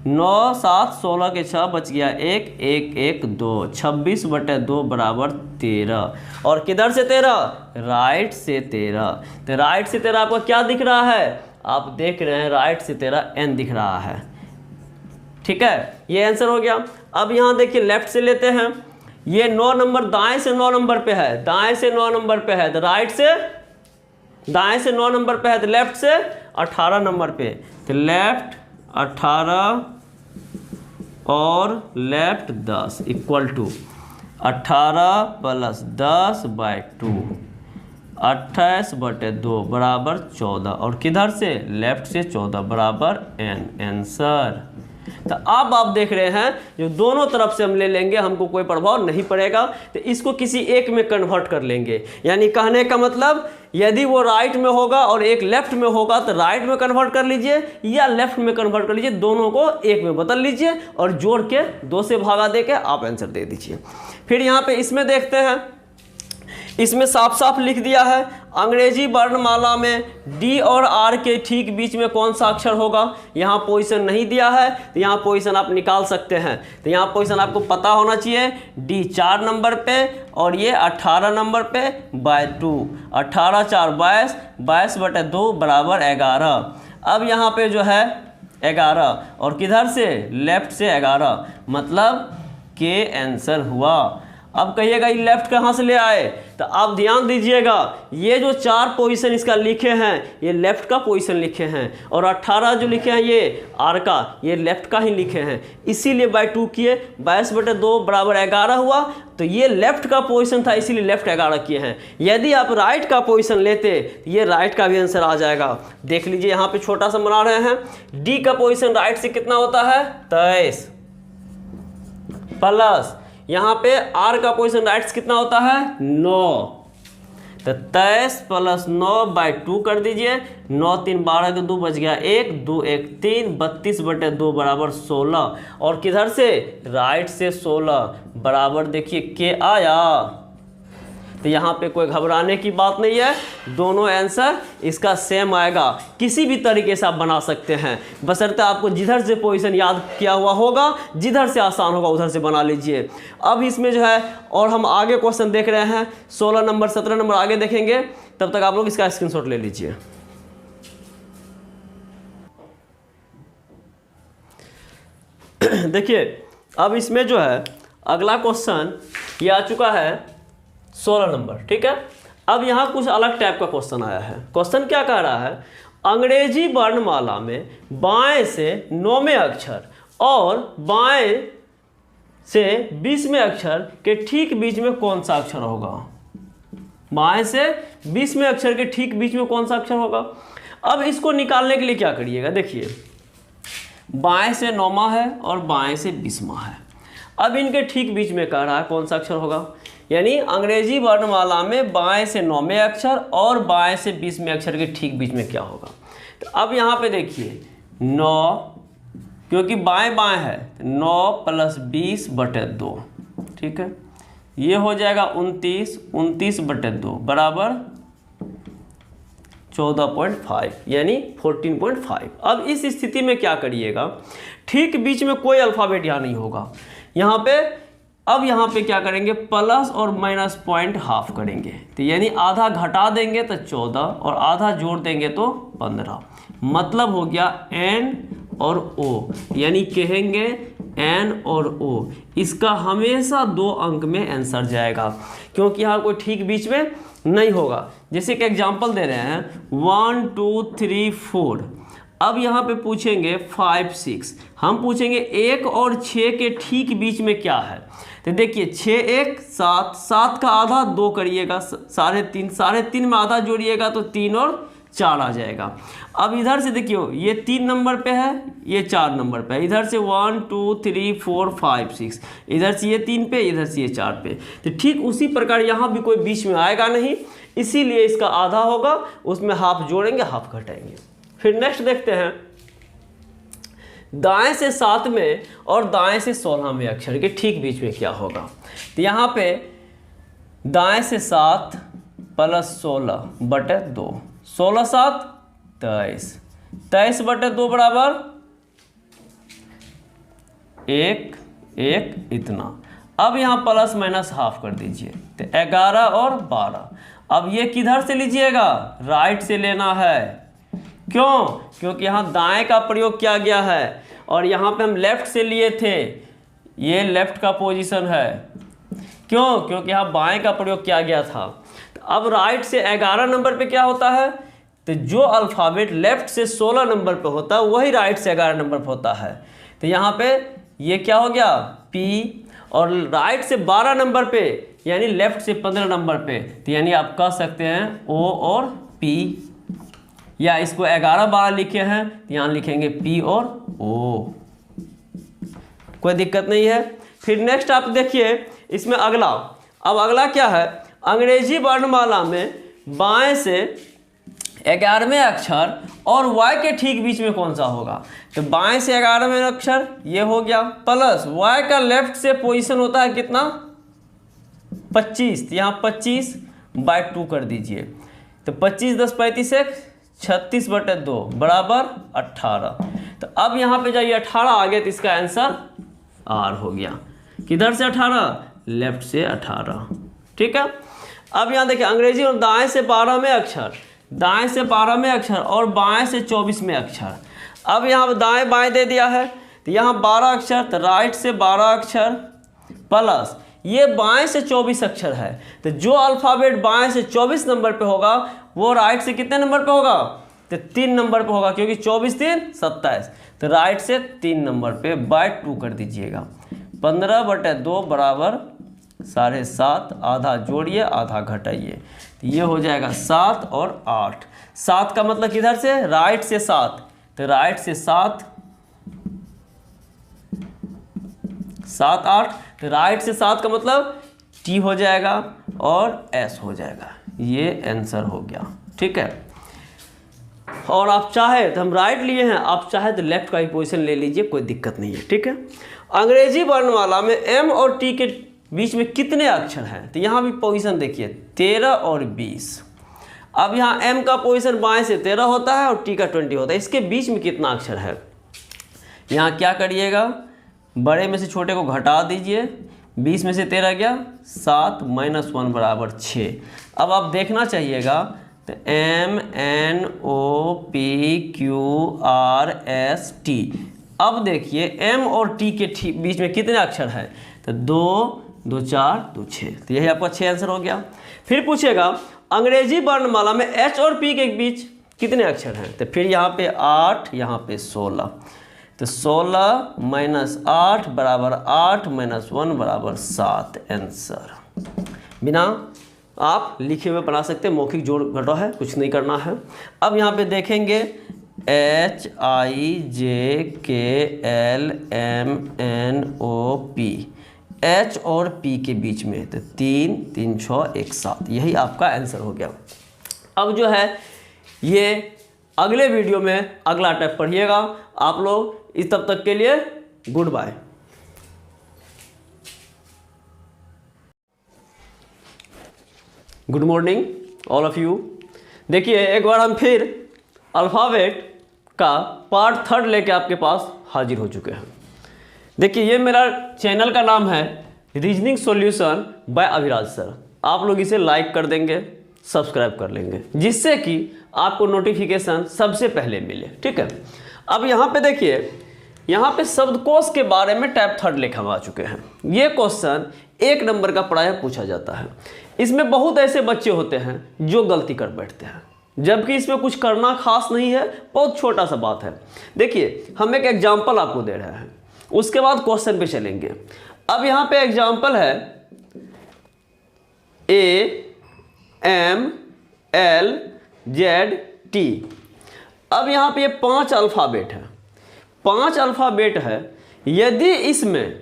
9 7 16 के 6 बच गया 1 1 1 2, 26/2 बराबर 13। और किधर से 13, राइट से 13। तो राइट से 13 आपको क्या दिख रहा है, आप देख रहे हैं राइट से 13 N दिख रहा है, ठीक है। ये आंसर हो गया। अब यहाँ देखिए लेफ्ट से लेते हैं, ये 9 नंबर दाएं से 9 नंबर पे है, दाएं से 9 नंबर पे है, तो राइट से दाएं से 9 नंबर पे है, तो लेफ्ट से 18 नंबर पे, तो लेफ्ट 18 और लेफ्ट 10 इक्वल टू 18 + 10/2, 28/2 बराबर 14। और किधर से, लेफ्ट से 14 बराबर N आंसर। तो अब आप देख रहे हैं जो दोनों तरफ से हम ले लेंगे, हमको कोई प्रभाव नहीं पड़ेगा, तो इसको किसी एक में कन्वर्ट कर लेंगे। यानी कहने का मतलब यदि वो राइट में होगा और एक लेफ्ट में होगा तो राइट में कन्वर्ट कर लीजिए या लेफ्ट में कन्वर्ट कर लीजिए, दोनों को एक में बदल लीजिए और जोड़ के 2 से भागा दे के आप आंसर दे दीजिए। फिर यहाँ पे इसमें देखते हैं, इसमें साफ साफ लिख दिया है अंग्रेजी वर्णमाला में डी और आर के ठीक बीच में कौन सा अक्षर होगा। यहाँ पोजीशन नहीं दिया है, तो यहाँ पोजीशन आप निकाल सकते हैं। तो यहाँ पोजीशन आपको पता होना चाहिए, डी 4 नंबर पे और ये 18 नंबर पे /2, 18 4 22, 22/2 बराबर 11। अब यहाँ पे जो है 11 और किधर से, लेफ्ट से 11, मतलब के आंसर हुआ। अब कहिएगा ये लेफ्ट कहाँ से ले आए, तो तो आप ध्यान दीजिएगा, ये जो 4 पोजीशन इसका लिखे हैं ये लेफ्ट का पोजीशन लिखे हैं, और 18 जो लिखे हैं ये आर का, ये लेफ्ट का ही लिखे हैं, इसीलिए बाय 2 किए। 22/2 बराबर 11 हुआ, तो ये लेफ्ट का पोजीशन था इसीलिए लेफ्ट 11 किए हैं। यदि आप राइट का पोजीशन लेते तो ये राइट का भी आंसर आ जाएगा। देख लीजिए यहाँ पे छोटा सा बना रहे हैं, डी का पोजीशन राइट से कितना होता है 23, प्लस यहाँ पे आर का पोजीशन राइट से कितना होता है 9, तो 23 + 9/2 कर दीजिए। 9 3 12 के 2 बच गया 1, 2 1 3, 32/2 बराबर 16, और किधर से राइट से 16 बराबर देखिए के आया। तो यहाँ पे कोई घबराने की बात नहीं है, दोनों आंसर इसका सेम आएगा। किसी भी तरीके से आप बना सकते हैं, बशर्ते आपको जिधर से पोजीशन याद किया हुआ होगा, जिधर से आसान होगा उधर से बना लीजिए। अब इसमें जो है और हम आगे क्वेश्चन देख रहे हैं, 16 नंबर 17 नंबर आगे देखेंगे, तब तक आप लोग इसका स्क्रीनशॉट ले लीजिए। देखिए अब इसमें जो है अगला क्वेश्चन ये आ चुका है 16 नंबर, ठीक है। अब यहाँ कुछ अलग टाइप का क्वेश्चन आया है। क्वेश्चन क्या कह रहा है, अंग्रेजी वर्णमाला में बाएं से 9वें अक्षर और बाएं से 20वें अक्षर के ठीक बीच में कौन सा अक्षर होगा। बाएं से 20वें अक्षर के ठीक बीच में कौन सा अक्षर होगा। अब इसको निकालने के लिए क्या करिएगा, देखिए बाएं से 9वां है और बाएं से 20वां है। अब इनके ठीक बीच में कह रहा है कौन सा अक्षर होगा, यानी अंग्रेजी वर्णमाला में बाएं से 9वें अक्षर और बाएं से 20वें अक्षर के ठीक बीच में क्या होगा। तो अब यहाँ पे देखिए 9, क्योंकि बाएं बाएं है 9 + 20/2, ठीक है, ये हो जाएगा 29/2 बराबर 14.5 यानी 14.5। अब इस स्थिति में क्या करिएगा, ठीक बीच में कोई अल्फ़ाबेट यहाँ नहीं होगा, यहाँ पे अब यहाँ पे क्या करेंगे प्लस और माइनस पॉइंट हाफ करेंगे, तो यानी आधा घटा देंगे तो 14 और आधा जोड़ देंगे तो 15, मतलब हो गया n और o, यानी कहेंगे n और o। इसका हमेशा 2 अंक में आंसर जाएगा, क्योंकि यहाँ कोई ठीक बीच में नहीं होगा। जैसे कि एग्जांपल दे रहे हैं 1 2 3 4, अब यहाँ पे पूछेंगे 5 6, हम पूछेंगे 1 और 6 के ठीक बीच में क्या है। तो देखिए 6 1 7, 7 का आधा 2 करिएगा 3.5, 3.5 में आधा जोड़िएगा तो 3 और 4 आ जाएगा। अब इधर से देखिए ये 3 नंबर पे है, ये 4 नंबर पे है, इधर से 1 2 3 4 5 6, इधर से ये 3 पे, इधर से ये 4 पे। तो ठीक उसी प्रकार यहाँ भी कोई बीच में आएगा नहीं, इसीलिए इसका आधा होगा, उसमें हाफ जोड़ेंगे हाफ घटाएंगे। फिर नेक्स्ट देखते हैं, दाएं से 7वें और दाएं से 16वें अक्षर के ठीक बीच में क्या होगा। तो यहाँ पे दाएं से 7 + 16/2, 16 7 23, 23/2 बराबर 1 1 इतना। अब यहाँ प्लस माइनस हाफ कर दीजिए, तो 11 और 12। अब ये किधर से लीजिएगा, राइट से लेना है। क्यों, क्योंकि यहाँ दाएं का प्रयोग किया गया है और यहाँ पे हम लेफ्ट से लिए थे, ये लेफ्ट का पोजीशन है। क्यों, क्योंकि यहाँ बाएं का प्रयोग किया गया था। तो अब राइट से 11 नंबर पे क्या होता है, तो जो अल्फ़ाबेट लेफ्ट से 16 नंबर पे होता है वही राइट से 11 नंबर पे होता है। तो यहाँ पे ये क्या हो गया P, और राइट से 12 नंबर पे यानी लेफ्ट से 15 नंबर पे, तो यानी आप कह सकते हैं O और P, या इसको 11 12 लिखे हैं तो यहाँ लिखेंगे P और O, कोई दिक्कत नहीं है। फिर नेक्स्ट आप देखिए इसमें अगला, अब अगला क्या है, अंग्रेजी वर्णमाला में बाएं से 11वें अक्षर और Y के ठीक बीच में कौन सा होगा। तो बाएं से 11वें अक्षर ये हो गया, प्लस Y का लेफ्ट से पोजीशन होता है कितना 25, तो यहाँ 25/2 कर दीजिए। तो 25 10 35 1 36/2 बराबर 18। तो अब यहाँ पे जाइए 18 आ गया, तो इसका आंसर R हो गया। किधर से 18, लेफ्ट से 18, ठीक है। अब यहाँ देखिए अंग्रेजी में दाएं से 12वें अक्षर, दाएं से 12वें अक्षर और बाएं से 24वें अक्षर। अब यहाँ दाएं बाएं दे दिया है, तो यहाँ 12 अक्षर, तो राइट से 12 अक्षर प्लस ये बाएं से 24 अक्षर है, तो जो अल्फ़ाबेट बाएं से 24 नंबर पे होगा वो राइट से कितने नंबर पे होगा, तो 3 नंबर पे होगा, क्योंकि 24 3 27, तो राइट से 3 नंबर पे बाय 2 कर दीजिएगा। 15/2 बराबर 7.5, आधा जोड़िए आधा घटाइए, तो ये हो जाएगा 7 और 8। 7 का मतलब किधर से, राइट से 7, तो राइट से 7, 7 8, तो राइट से 7 का मतलब टी हो जाएगा और एस हो जाएगा, ये आंसर हो गया। ठीक है, और आप चाहे तो हम राइट लिए हैं, आप चाहे तो लेफ्ट का ही पोजीशन ले लीजिए, कोई दिक्कत नहीं है। ठीक है, अंग्रेजी वर्णमाला में एम और टी के बीच में कितने अक्षर हैं, तो यहाँ भी पोजीशन देखिए 13 और 20। अब यहाँ एम का पोजीशन बाएं से 13 होता है और टी का 20 होता है, इसके बीच में कितना अक्षर है। यहाँ क्या करिएगा, बड़े में से छोटे को घटा दीजिए, 20 में से 13 गया 7 - 1 बराबर 6। अब आप देखना चाहिएगा, तो MNOPQRST। अब देखिए एम और टी के बीच में कितने अक्षर हैं, तो 2 2 4 2 6, तो यही आपका 6 आंसर हो गया। फिर पूछेगा अंग्रेजी वर्णमाला में एच और पी के बीच कितने अक्षर हैं, तो फिर यहाँ पे 8, यहाँ पे 16, तो 16 - 8 बराबर 8 - 1 बराबर 7 आंसर। बिना आप लिखे हुए बना सकते हैं, मौखिक जोड़ घटाव है, कुछ नहीं करना है। अब यहाँ पे देखेंगे HIJKLMNOP, एच और पी के बीच में, तो 3 3 6 1 7, यही आपका आंसर हो गया। अब जो है ये अगले वीडियो में अगला टैप पढ़िएगा आप लोग। इस तब तक के लिए goodbye. Good morning all of you. देखिए एक बार हम फिर अल्फ़ाबेट का पार्ट 3 लेके आपके पास हाजिर हो चुके हैं। देखिए ये मेरा चैनल का नाम है reasoning solution bye Abhiraj sir. आप लोग इसे लाइक कर देंगे, सब्सक्राइब कर लेंगे, जिससे कि आपको नोटिफिकेशन सबसे पहले मिले। ठीक है, अब यहाँ पे देखिए, यहाँ पे शब्दकोश के बारे में टाइप 3 लेखा आ चुके हैं। ये क्वेश्चन 1 नंबर का प्रायः पूछा जाता है। इसमें बहुत ऐसे बच्चे होते हैं जो गलती कर बैठते हैं, जबकि इसमें कुछ करना खास नहीं है, बहुत छोटा सा बात है। देखिए हम एक एग्जाम्पल आपको दे रहे हैं, उसके बाद क्वेश्चन पे चलेंगे। अब यहाँ पे एग्जाम्पल है AMLZT। अब यहाँ पे ये 5 अल्फ़ाबेट है, 5 अल्फ़ाबेट है। यदि इसमें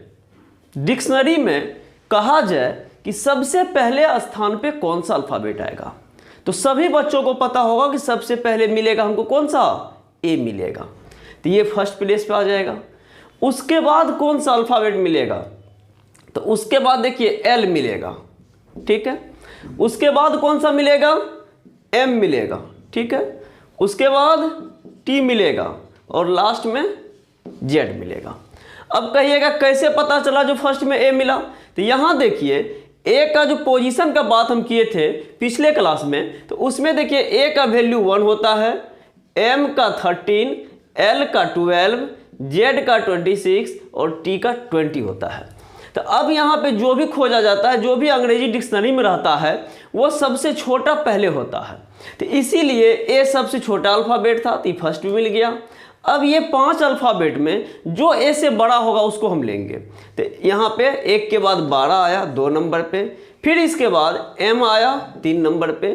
डिक्शनरी में कहा जाए कि सबसे पहले स्थान पे कौन सा अल्फ़ाबेट आएगा, तो सभी बच्चों को पता होगा कि सबसे पहले मिलेगा हमको कौन सा, ए मिलेगा, तो ये फर्स्ट प्लेस पे आ जाएगा। उसके बाद कौन सा अल्फ़ाबेट मिलेगा, तो उसके बाद देखिए एल मिलेगा। ठीक है, उसके बाद कौन सा मिलेगा, एम मिलेगा। ठीक है, उसके बाद टी मिलेगा और लास्ट में जेड मिलेगा। अब कहिएगा कैसे पता चला जो फर्स्ट में ए मिला, तो यहाँ देखिए ए का जो पोजीशन का बात हम किए थे पिछले क्लास में, तो उसमें देखिए ए का वैल्यू 1 होता है, एम का 13, एल का 12, जेड का 26 और टी का 20 होता है। तो अब यहाँ पे जो भी खोजा जाता है, जो भी अंग्रेजी डिक्शनरी में रहता है, वो सबसे छोटा पहले होता है। तो इसीलिए ए सबसे छोटा अल्फ़ाबेट था, तो फर्स्ट में मिल गया। अब ये 5 अल्फ़ाबेट में जो ए से बड़ा होगा उसको हम लेंगे। तो यहाँ पे 1 के बाद 12 आया 2 नंबर पे, फिर इसके बाद एम आया 3 नंबर पे,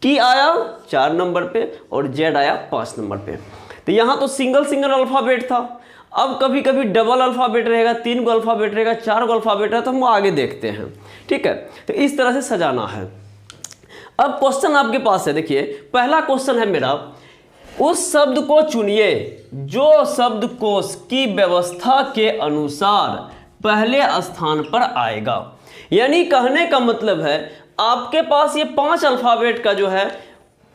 टी आया 4 नंबर पे और जेड आया 5 नंबर पे। तो यहाँ तो सिंगल अल्फ़ाबेट था। अब कभी कभी डबल अल्फ़ाबेट रहेगा, 3 गो अल्फ़ाबेट रहेगा, 4 गो अल्फ़ाबेट रहेगा, तो हम आगे देखते हैं। ठीक है, तो इस तरह से सजाना है। अब क्वेश्चन आपके पास है, देखिए पहला क्वेश्चन है मेरा, उस शब्द को चुनिए जो शब्दकोश की व्यवस्था के अनुसार पहले स्थान पर आएगा। यानी कहने का मतलब है आपके पास ये 5 अल्फ़ाबेट का जो है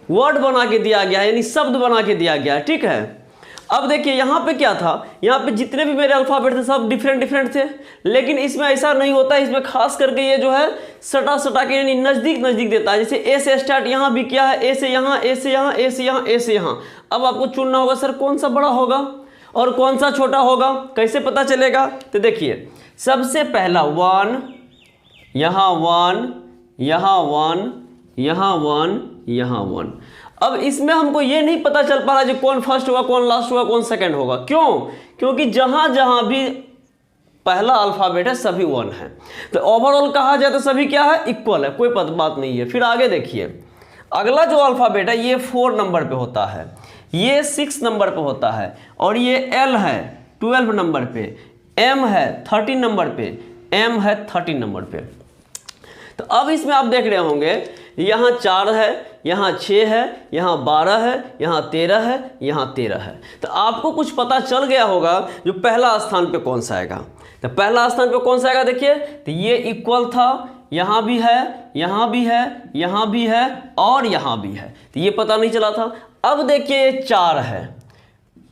वर्ड बना के दिया गया है, यानी शब्द बना के दिया गया है। ठीक है, अब देखिए यहाँ पे क्या था, यहाँ पे जितने भी मेरे अल्फ़ाबेट थे सब डिफरेंट थे, लेकिन इसमें ऐसा नहीं होता। इसमें खास करके ये जो है सटा के यानी नज़दीक देता है। जैसे ए से स्टार्ट यहाँ भी किया है, ए से यहाँ, ए से यहाँ, ए से यहाँ, ए से यहाँ। अब आपको चुनना होगा सर कौन सा बड़ा होगा और कौन सा छोटा होगा, कैसे पता चलेगा। तो देखिए सबसे पहला 1 यहाँ 1, यहाँ 1, यहाँ 1, यहाँ 1। अब इसमें हमको ये नहीं पता चल पा रहा है कौन फर्स्ट होगा, कौन लास्ट होगा, कौन सेकंड होगा। क्यों? क्योंकि जहाँ जहाँ भी पहला अल्फ़ाबेट है सभी 1 है। तो ओवरऑल कहा जाए तो सभी क्या है, इक्वल है, कोई बात नहीं है। फिर आगे देखिए, अगला जो अल्फ़ाबेट है ये 4 नंबर पे होता है, ये 6 नंबर पे होता है, और ये L है 12 नंबर पे, M है 13 नंबर पे, M है 13 नंबर पे। तो अब इसमें आप देख रहे होंगे यहाँ 4 है, यहाँ 6 है, यहाँ 12 है, यहाँ 13 है, यहाँ 13 है। तो आपको कुछ पता चल गया होगा जो पहला स्थान पे कौन सा आएगा। तो पहला स्थान पे कौन सा आएगा, देखिए तो ये इक्वल था, यहाँ भी है, यहाँ भी है, यहाँ भी है, और यहाँ भी है। तो ये पता नहीं चला था। अब देखिए 4 है,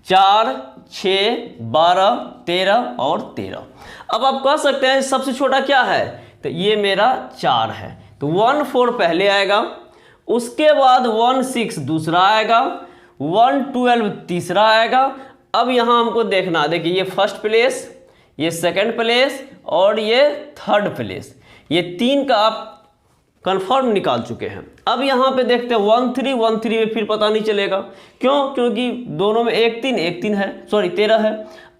4, 6, 12, 13 और 13। अब आप कह सकते हैं सबसे छोटा क्या है, तो ये मेरा 4 है। तो 1 4 पहले आएगा, उसके बाद 1 6 दूसरा आएगा, 1 12 तीसरा आएगा। अब यहाँ हमको देखना, देखिए ये फर्स्ट प्लेस, ये सेकंड प्लेस और ये थर्ड प्लेस, ये 3 का आप कंफर्म निकाल चुके हैं। अब यहाँ पे देखते हैं 1 3 1 3 में फिर पता नहीं चलेगा। क्यों? क्योंकि दोनों में 1 3 है, सॉरी 13 है।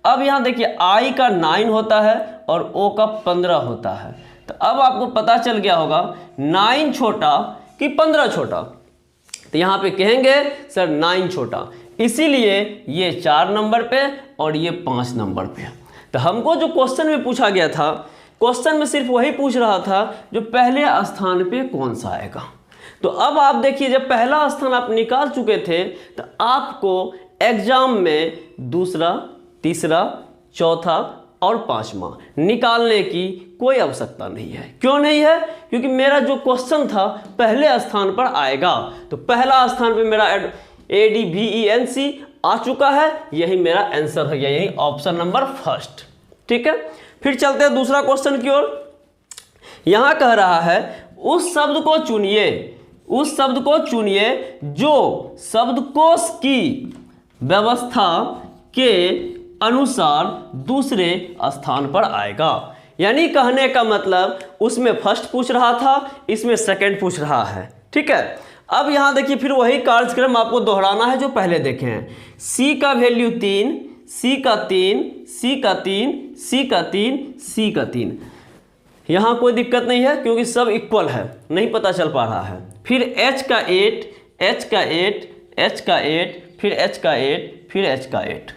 अब यहाँ देखिए I का 9 होता है और O का 15 होता है। तो अब आपको पता चल गया होगा 9 छोटा कि 15 छोटा। तो यहाँ पे कहेंगे सर 9 छोटा, इसीलिए ये 4 नंबर पे और ये 5 नंबर पे। तो हमको जो क्वेश्चन में पूछा गया था, क्वेश्चन में सिर्फ वही पूछ रहा था जो पहले स्थान पे कौन सा आएगा। तो अब आप देखिए जब पहला स्थान आप निकाल चुके थे तो आपको एग्जाम में दूसरा, तीसरा, चौथा और 5वां निकालने की कोई आवश्यकता नहीं है। क्यों नहीं है? क्योंकि मेरा जो क्वेश्चन था पहले स्थान पर आएगा। तो पहला स्थान पे मेरा ADVENC आ चुका है, यही मेरा आंसर है, यही ऑप्शन नंबर फर्स्ट। ठीक है, फिर चलते हैं दूसरा क्वेश्चन की ओर। यहां कह रहा है उस शब्द को चुनिए, उस शब्द को चुनिए जो शब्दकोश की व्यवस्था के अनुसार दूसरे स्थान पर आएगा। यानी कहने का मतलब उसमें फर्स्ट पूछ रहा था, इसमें सेकंड पूछ रहा है। ठीक है, अब यहां देखिए फिर वही कार्यक्रम आपको दोहराना है जो पहले देखे हैं। C का वैल्यू 3, C का 3, C का 3, C का 3, C का 3। यहाँ कोई दिक्कत नहीं है क्योंकि सब इक्वल है, नहीं पता चल पा रहा है। फिर H का 8, H का 8, H का 8, फिर H का 8, फिर H का 8।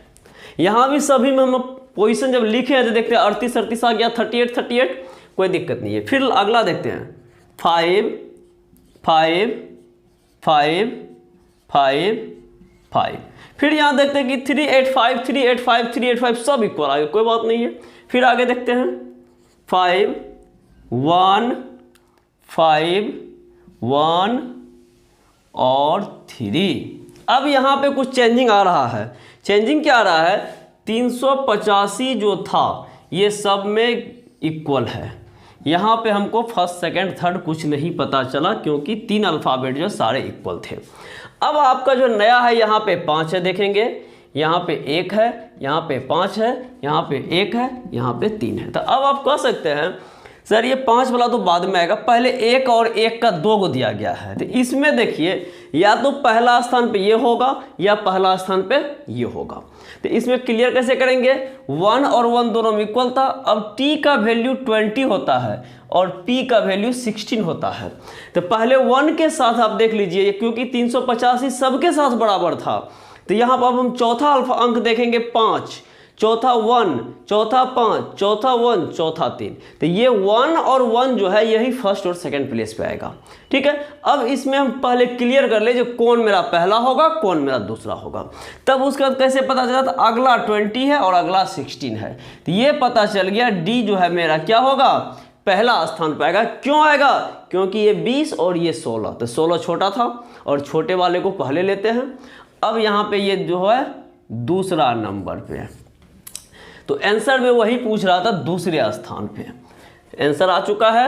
यहाँ भी सभी में हम पोजीशन जब लिखे हैं तो देखते हैं 38 38 आ गया, 38 38, कोई दिक्कत नहीं है। फिर अगला देखते हैं 5 5 5 5 5। फिर यहाँ देखते हैं कि 385 385 385 सब इक्वल आ गए, कोई बात नहीं है। फिर आगे देखते हैं 5 1 5 1 और 3। अब यहाँ पे कुछ चेंजिंग आ रहा है। चेंजिंग क्या आ रहा है? 385 जो था ये सब में इक्वल है। यहाँ पे हमको फर्स्ट सेकंड थर्ड कुछ नहीं पता चला क्योंकि 3 अल्फ़ाबेट जो सारे इक्वल थे। अब आपका जो नया है यहाँ पे 5 है, देखेंगे यहाँ पे 1 है, यहाँ पे 5 है, यहाँ पे 1 है, यहाँ पे 3 है। तो अब आप कह सकते हैं सर ये 5 वाला तो बाद में आएगा, पहले 1 और 1 का 2 को दिया गया है। तो इसमें देखिए या तो पहला स्थान पे ये होगा या पहला स्थान पे ये होगा। तो इसमें क्लियर कैसे करेंगे? 1 और 1 दोनों में इक्वल था। अब t का वैल्यू 20 होता है और p का वैल्यू 16 होता है। तो पहले 1 के साथ आप देख लीजिए क्योंकि 385 सबके साथ बराबर था। तो यहाँ पर अब हम चौथा अंक देखेंगे 5, चौथा 1, चौथा 5, चौथा 1, चौथा 3। तो ये 1 और 1 जो है यही फर्स्ट और सेकंड प्लेस पे आएगा। ठीक है, अब इसमें हम पहले क्लियर कर ले जो कौन मेरा पहला होगा कौन मेरा दूसरा होगा। तब उसका कैसे पता चला? तो अगला 20 है और अगला 16 है। तो ये पता चल गया D जो है मेरा क्या होगा? पहला स्थान पर आएगा। क्यों आएगा? क्योंकि ये 20 और ये 16, तो 16 छोटा था और छोटे वाले को पहले लेते हैं। अब यहाँ पे ये जो है दूसरा नंबर पे है, तो आंसर में वही पूछ रहा था दूसरे स्थान पे। आंसर आ चुका है,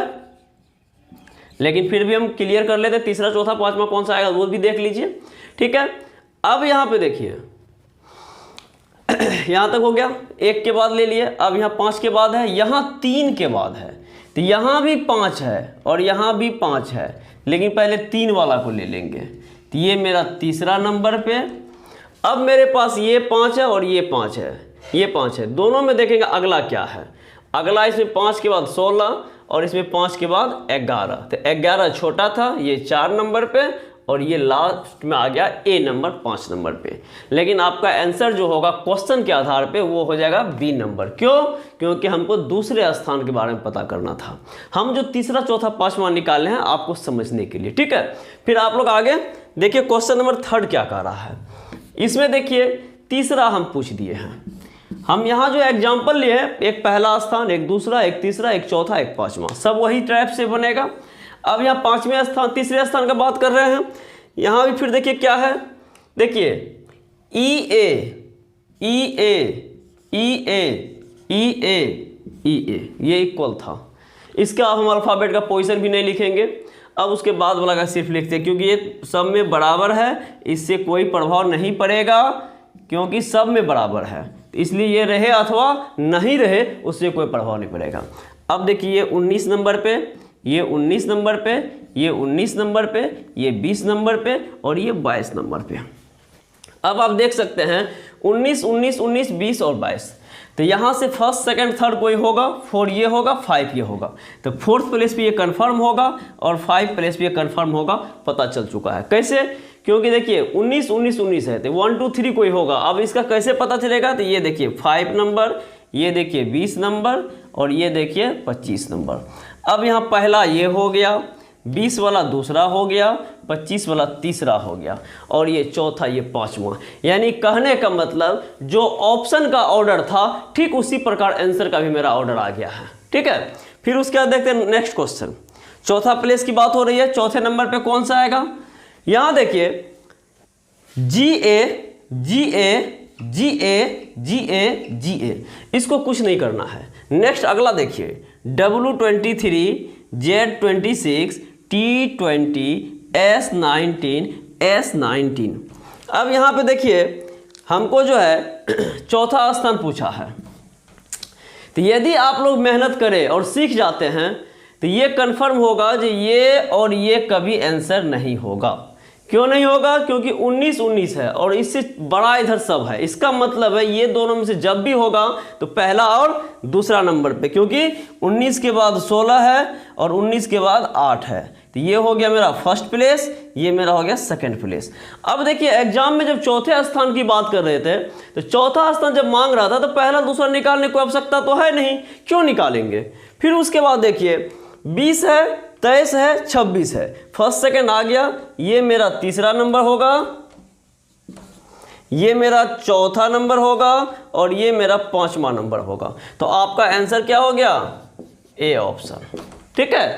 लेकिन फिर भी हम क्लियर कर लेते, तीसरा चौथा पांचवा कौन सा आएगा वो भी देख लीजिए। ठीक है, अब यहाँ पे देखिए यहाँ तक हो गया, 1 के बाद ले लिए, अब यहाँ 5 के बाद है, यहाँ 3 के बाद है। तो यहाँ भी 5 है और यहाँ भी 5 है, लेकिन पहले 3 वाला को ले लेंगे। तो ये मेरा तीसरा नंबर पे। अब मेरे पास ये 5 है और ये 5 है, ये 5 है। दोनों में देखेंगे अगला क्या है। अगला इसमें 5 के बाद 16 और इसमें 5 के बाद 11। तो 11 छोटा था, ये 4 नंबर पे, और ये लास्ट में आ गया ए नंबर 5 नंबर पे। लेकिन आपका आंसर जो होगा क्वेश्चन के आधार पे वो हो जाएगा बी नंबर। क्यों? क्योंकि हमको दूसरे स्थान के बारे में पता करना था। हम जो तीसरा चौथा पांचवा निकाले हैं आपको समझने के लिए, ठीक है। फिर आप लोग आगे देखिए क्वेश्चन नंबर 3 क्या कह रहा है। इसमें देखिए तीसरा हम पूछ दिए हैं। हम यहाँ जो एग्जाम्पल लिए हैं, एक पहला स्थान, एक दूसरा, एक तीसरा, एक चौथा, एक पांचवा, सब वही टाइप से बनेगा। अब यहाँ 5वें स्थान, तीसरे स्थान का बात कर रहे हैं। यहाँ भी फिर देखिए क्या है, देखिए ई ए, ई ए, ई ए, ई ए, ई ए, ये इक्वल था। इसका अब हम अल्फ़ाबेट का पोजीशन भी नहीं लिखेंगे। अब उसके बाद वाला का सिर्फ लिखते हैं, क्योंकि ये सब में बराबर है, इससे कोई प्रभाव नहीं पड़ेगा क्योंकि सब में बराबर है। इसलिए ये रहे अथवा नहीं रहे उससे कोई प्रभाव नहीं पड़ेगा। अब देखिए ये 19 नंबर पे, ये 19 नंबर पे, ये 19 नंबर पे, ये 20 नंबर पे और ये 22 नंबर पे। अब आप देख सकते हैं 19, 19, 19, 20 और 22। तो यहाँ से फर्स्ट सेकंड थर्ड कोई होगा, 4 ये होगा, 5 ये होगा। तो 4th प्लेस पे ये कंफर्म होगा और 5 प्लेस पे ये कंफर्म होगा, पता चल चुका है। कैसे? क्योंकि देखिए 19, 19, 19 है तो 1, 2, 3 कोई होगा। अब इसका कैसे पता चलेगा? तो ये देखिए 5 नंबर, ये देखिए 20 नंबर और ये देखिए 25 नंबर। अब यहाँ पहला ये हो गया, 20 वाला दूसरा हो गया, 25 वाला तीसरा हो गया और ये चौथा, ये पांचवा। यानी कहने का मतलब जो ऑप्शन का ऑर्डर था ठीक उसी प्रकार आंसर का भी मेरा ऑर्डर आ गया है, ठीक है। फिर उसके बाद देखते हैं नेक्स्ट क्वेश्चन। चौथा प्लेस की बात हो रही है, चौथे नंबर पे कौन सा आएगा? यहाँ देखिए जी ए, जी ए, जी ए, जी ए, जी ए, इसको कुछ नहीं करना है। नेक्स्ट अगला देखिए W23, Z26, T20, S19, S19। अब यहाँ पे देखिए हमको जो है चौथा स्थान पूछा है। तो यदि आप लोग मेहनत करें और सीख जाते हैं तो ये कंफर्म होगा कि ये और ये कभी आंसर नहीं होगा। क्यों नहीं होगा? क्योंकि 19, 19 है और इससे बड़ा इधर सब है। इसका मतलब है ये दोनों में से जब भी होगा तो पहला और दूसरा नंबर पे, क्योंकि 19 के बाद 16 है और 19 के बाद 8 है। तो ये हो गया मेरा फर्स्ट प्लेस, ये मेरा हो गया सेकंड प्लेस। अब देखिए एग्जाम में जब चौथे स्थान की बात कर रहे थे तो चौथा स्थान जब मांग रहा था तो पहला दूसरा निकालने की आवश्यकता तो है नहीं, क्यों निकालेंगे। फिर उसके बाद देखिए 20 है, 23 है, 26 है, फर्स्ट सेकंड आ गया, ये मेरा तीसरा नंबर होगा, ये मेरा चौथा नंबर होगा और ये मेरा पांचवा नंबर होगा। तो आपका आंसर क्या हो गया? ए ऑप्शन, ठीक है।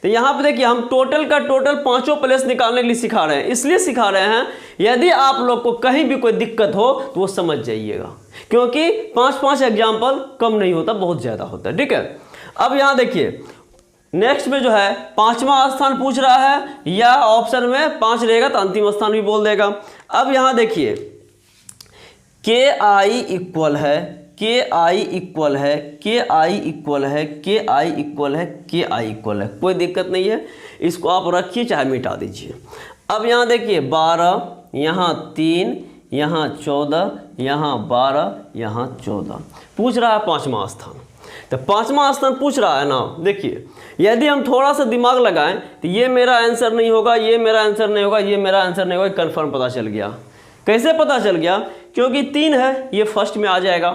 तो यहाँ पे देखिए हम टोटल का टोटल पांचों प्लेस निकालने के लिए सिखा रहे हैं। इसलिए सिखा रहे हैं यदि आप लोग को कहीं भी कोई दिक्कत हो तो वो समझ जाइएगा, क्योंकि 5-5 एग्जाम्पल कम नहीं होता, बहुत ज़्यादा होता है, ठीक है। अब यहाँ देखिए नेक्स्ट में जो है पांचवा स्थान पूछ रहा है, या ऑप्शन में 5 रहेगा तो अंतिम स्थान भी बोल देगा। अब यहाँ देखिए के आई इक्वल है, के आई इक्वल है, के आई इक्वल है, के आई इक्वल है, के आई इक्वल है, कोई दिक्कत नहीं है, इसको आप रखिए चाहे मिटा दीजिए। अब यहाँ देखिए 12, यहाँ 3, यहाँ 14, यहाँ 12, यहाँ 14 पूछ रहा है पांचवा स्थान। तो पांचवा स्थान पूछ रहा है ना, देखिए यदि हम थोड़ा सा दिमाग लगाएं तो ये मेरा आंसर नहीं होगा, ये मेरा आंसर नहीं होगा, ये मेरा आंसर नहीं होगा, कंफर्म पता चल गया। कैसे पता चल गया? क्योंकि 3 है, ये फर्स्ट में आ जाएगा।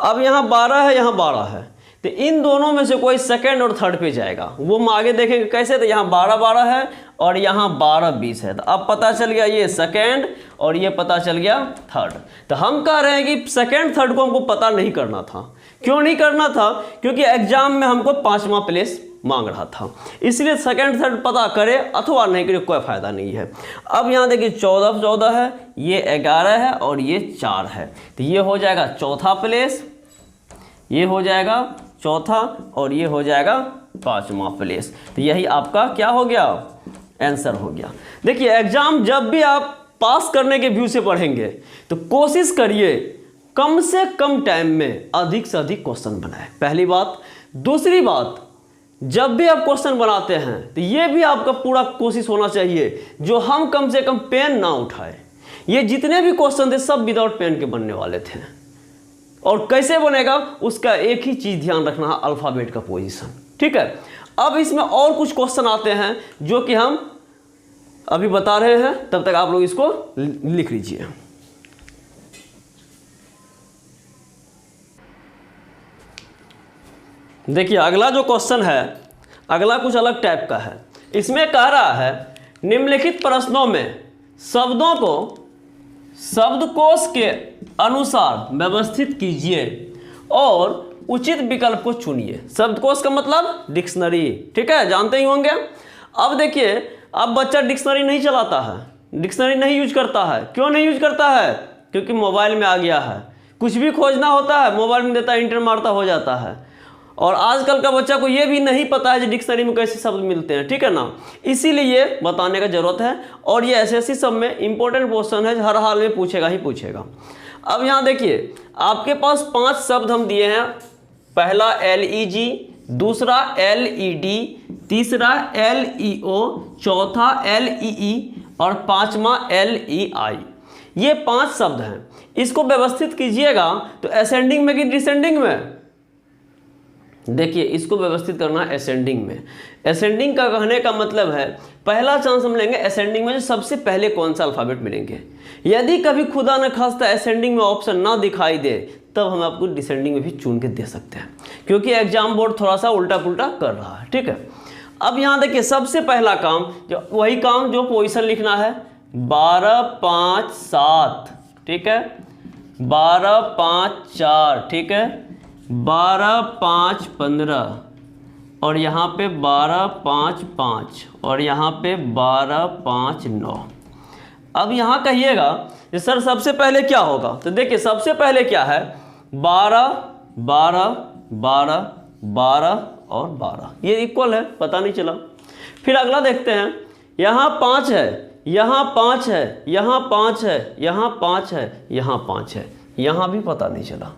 अब यहाँ 12 है, यहाँ 12 है, तो इन दोनों में से कोई सेकंड और थर्ड पे जाएगा, वो हम आगे देखेंगे कैसे। तो यहाँ 12-12 है और यहाँ 12-20 है, तो अब पता चल गया ये सेकंड और ये पता चल गया थर्ड। तो हम कह रहे हैं कि सेकंड थर्ड को हमको पता नहीं करना था। क्यों नहीं करना था? क्योंकि एग्जाम में हमको पांचवा प्लेस मांग रहा था, इसलिए सेकंड थर्ड पता करे अथवा नहीं करे कोई फायदा नहीं है। अब यहाँ देखिए 14 है, ये 11 है और ये 4 है, तो ये हो जाएगा चौथा प्लेस, ये हो जाएगा चौथा और ये हो जाएगा पांचवा प्लेस। तो यही आपका क्या हो गया? आंसर हो गया। देखिए एग्जाम जब भी आप पास करने के व्यू से पढ़ेंगे तो कोशिश करिए कम से कम टाइम में अधिक से अधिक क्वेश्चन बनाए, पहली बात। दूसरी बात, जब भी आप क्वेश्चन बनाते हैं तो ये भी आपका पूरा कोशिश होना चाहिए जो हम कम से कम पेन ना उठाए। ये जितने भी क्वेश्चन थे सब विदाउट पेन के बनने वाले थे। और कैसे बनेगा उसका एक ही चीज़ ध्यान रखना है, अल्फ़ाबेट का पोजीशन। ठीक है, अब इसमें और कुछ क्वेश्चन आते हैं जो कि हम अभी बता रहे हैं, तब तक आप लोग इसको लिख लीजिए। देखिए अगला जो क्वेश्चन है, अगला कुछ अलग टाइप का है। इसमें कह रहा है निम्नलिखित प्रश्नों में शब्दों को शब्दकोश के अनुसार व्यवस्थित कीजिए और उचित विकल्प को चुनिए। शब्दकोश का मतलब डिक्शनरी, ठीक है, जानते ही होंगे। अब देखिए, अब बच्चा डिक्शनरी नहीं चलाता है, डिक्शनरी नहीं यूज करता है। क्यों नहीं यूज करता है? क्योंकि मोबाइल में आ गया है। कुछ भी खोजना होता है मोबाइल में देता है, इंटर मारता हो जाता है। और आजकल का बच्चा को ये भी नहीं पता है कि डिक्शनरी में कैसे शब्द मिलते हैं, ठीक है ना। इसीलिए बताने का जरूरत है। और ये एसएससी सब में इंपॉर्टेंट क्वेश्चन है, हर हाल में पूछेगा ही पूछेगा। अब यहाँ देखिए आपके पास 5 शब्द हम दिए हैं। पहला LEG, दूसरा LED, तीसरा LEO, चौथा LEE और पांचवा LEI। ये 5 शब्द हैं। इसको व्यवस्थित कीजिएगा तो असेंडिंग में कि डिसेंडिंग में? देखिए इसको व्यवस्थित करना है असेंडिंग में। असेंडिंग का कहने का मतलब है पहला चांस हम लेंगे असेंडिंग में, जो सबसे पहले कौन सा अल्फाबेट मिलेंगे। यदि कभी खुदा न खास्ता असेंडिंग में ऑप्शन ना दिखाई दे तब हम आपको डिसेंडिंग में भी चुन के दे सकते हैं, क्योंकि एग्जाम बोर्ड थोड़ा सा उल्टा पुल्टा कर रहा है। ठीक है, अब यहाँ देखिए सबसे पहला काम जो वही काम जो पोजीशन लिखना है 12 5 7, ठीक है, 12 5 4, ठीक है, 12 5 15 और यहाँ पे 12 5 5 और यहाँ पे 12 5 9। अब यहाँ कहिएगा कि सर सबसे पहले क्या होगा, तो देखिए सबसे पहले क्या है 12 12 12 12 और 12, ये इक्वल है, पता नहीं चला। फिर अगला देखते हैं, यहाँ 5 है, यहाँ 5 है, यहाँ 5 है, यहाँ 5 है, यहाँ 5 है, यहाँ भी पता नहीं चला।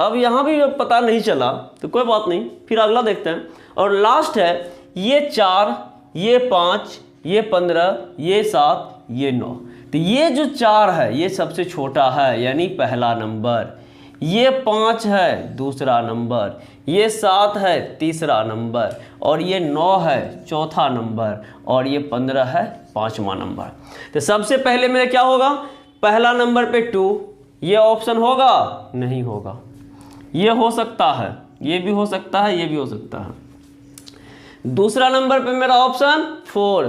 अब यहाँ भी पता नहीं चला तो कोई बात नहीं, फिर अगला देखते हैं। और लास्ट है ये 4, ये 5, ये 15, ये 7, ये 9। तो ये जो 4 है ये सबसे छोटा है यानी पहला नंबर, ये 5 है दूसरा नंबर, ये 7 है तीसरा नंबर और ये 9 है चौथा नंबर और ये 15 है पांचवा नंबर। तो सबसे पहले मेरा क्या होगा, पहला नंबर पे 2, ये ऑप्शन होगा नहीं होगा, ये हो सकता है, ये भी हो सकता है, ये भी हो सकता है। दूसरा नंबर पे मेरा ऑप्शन 4,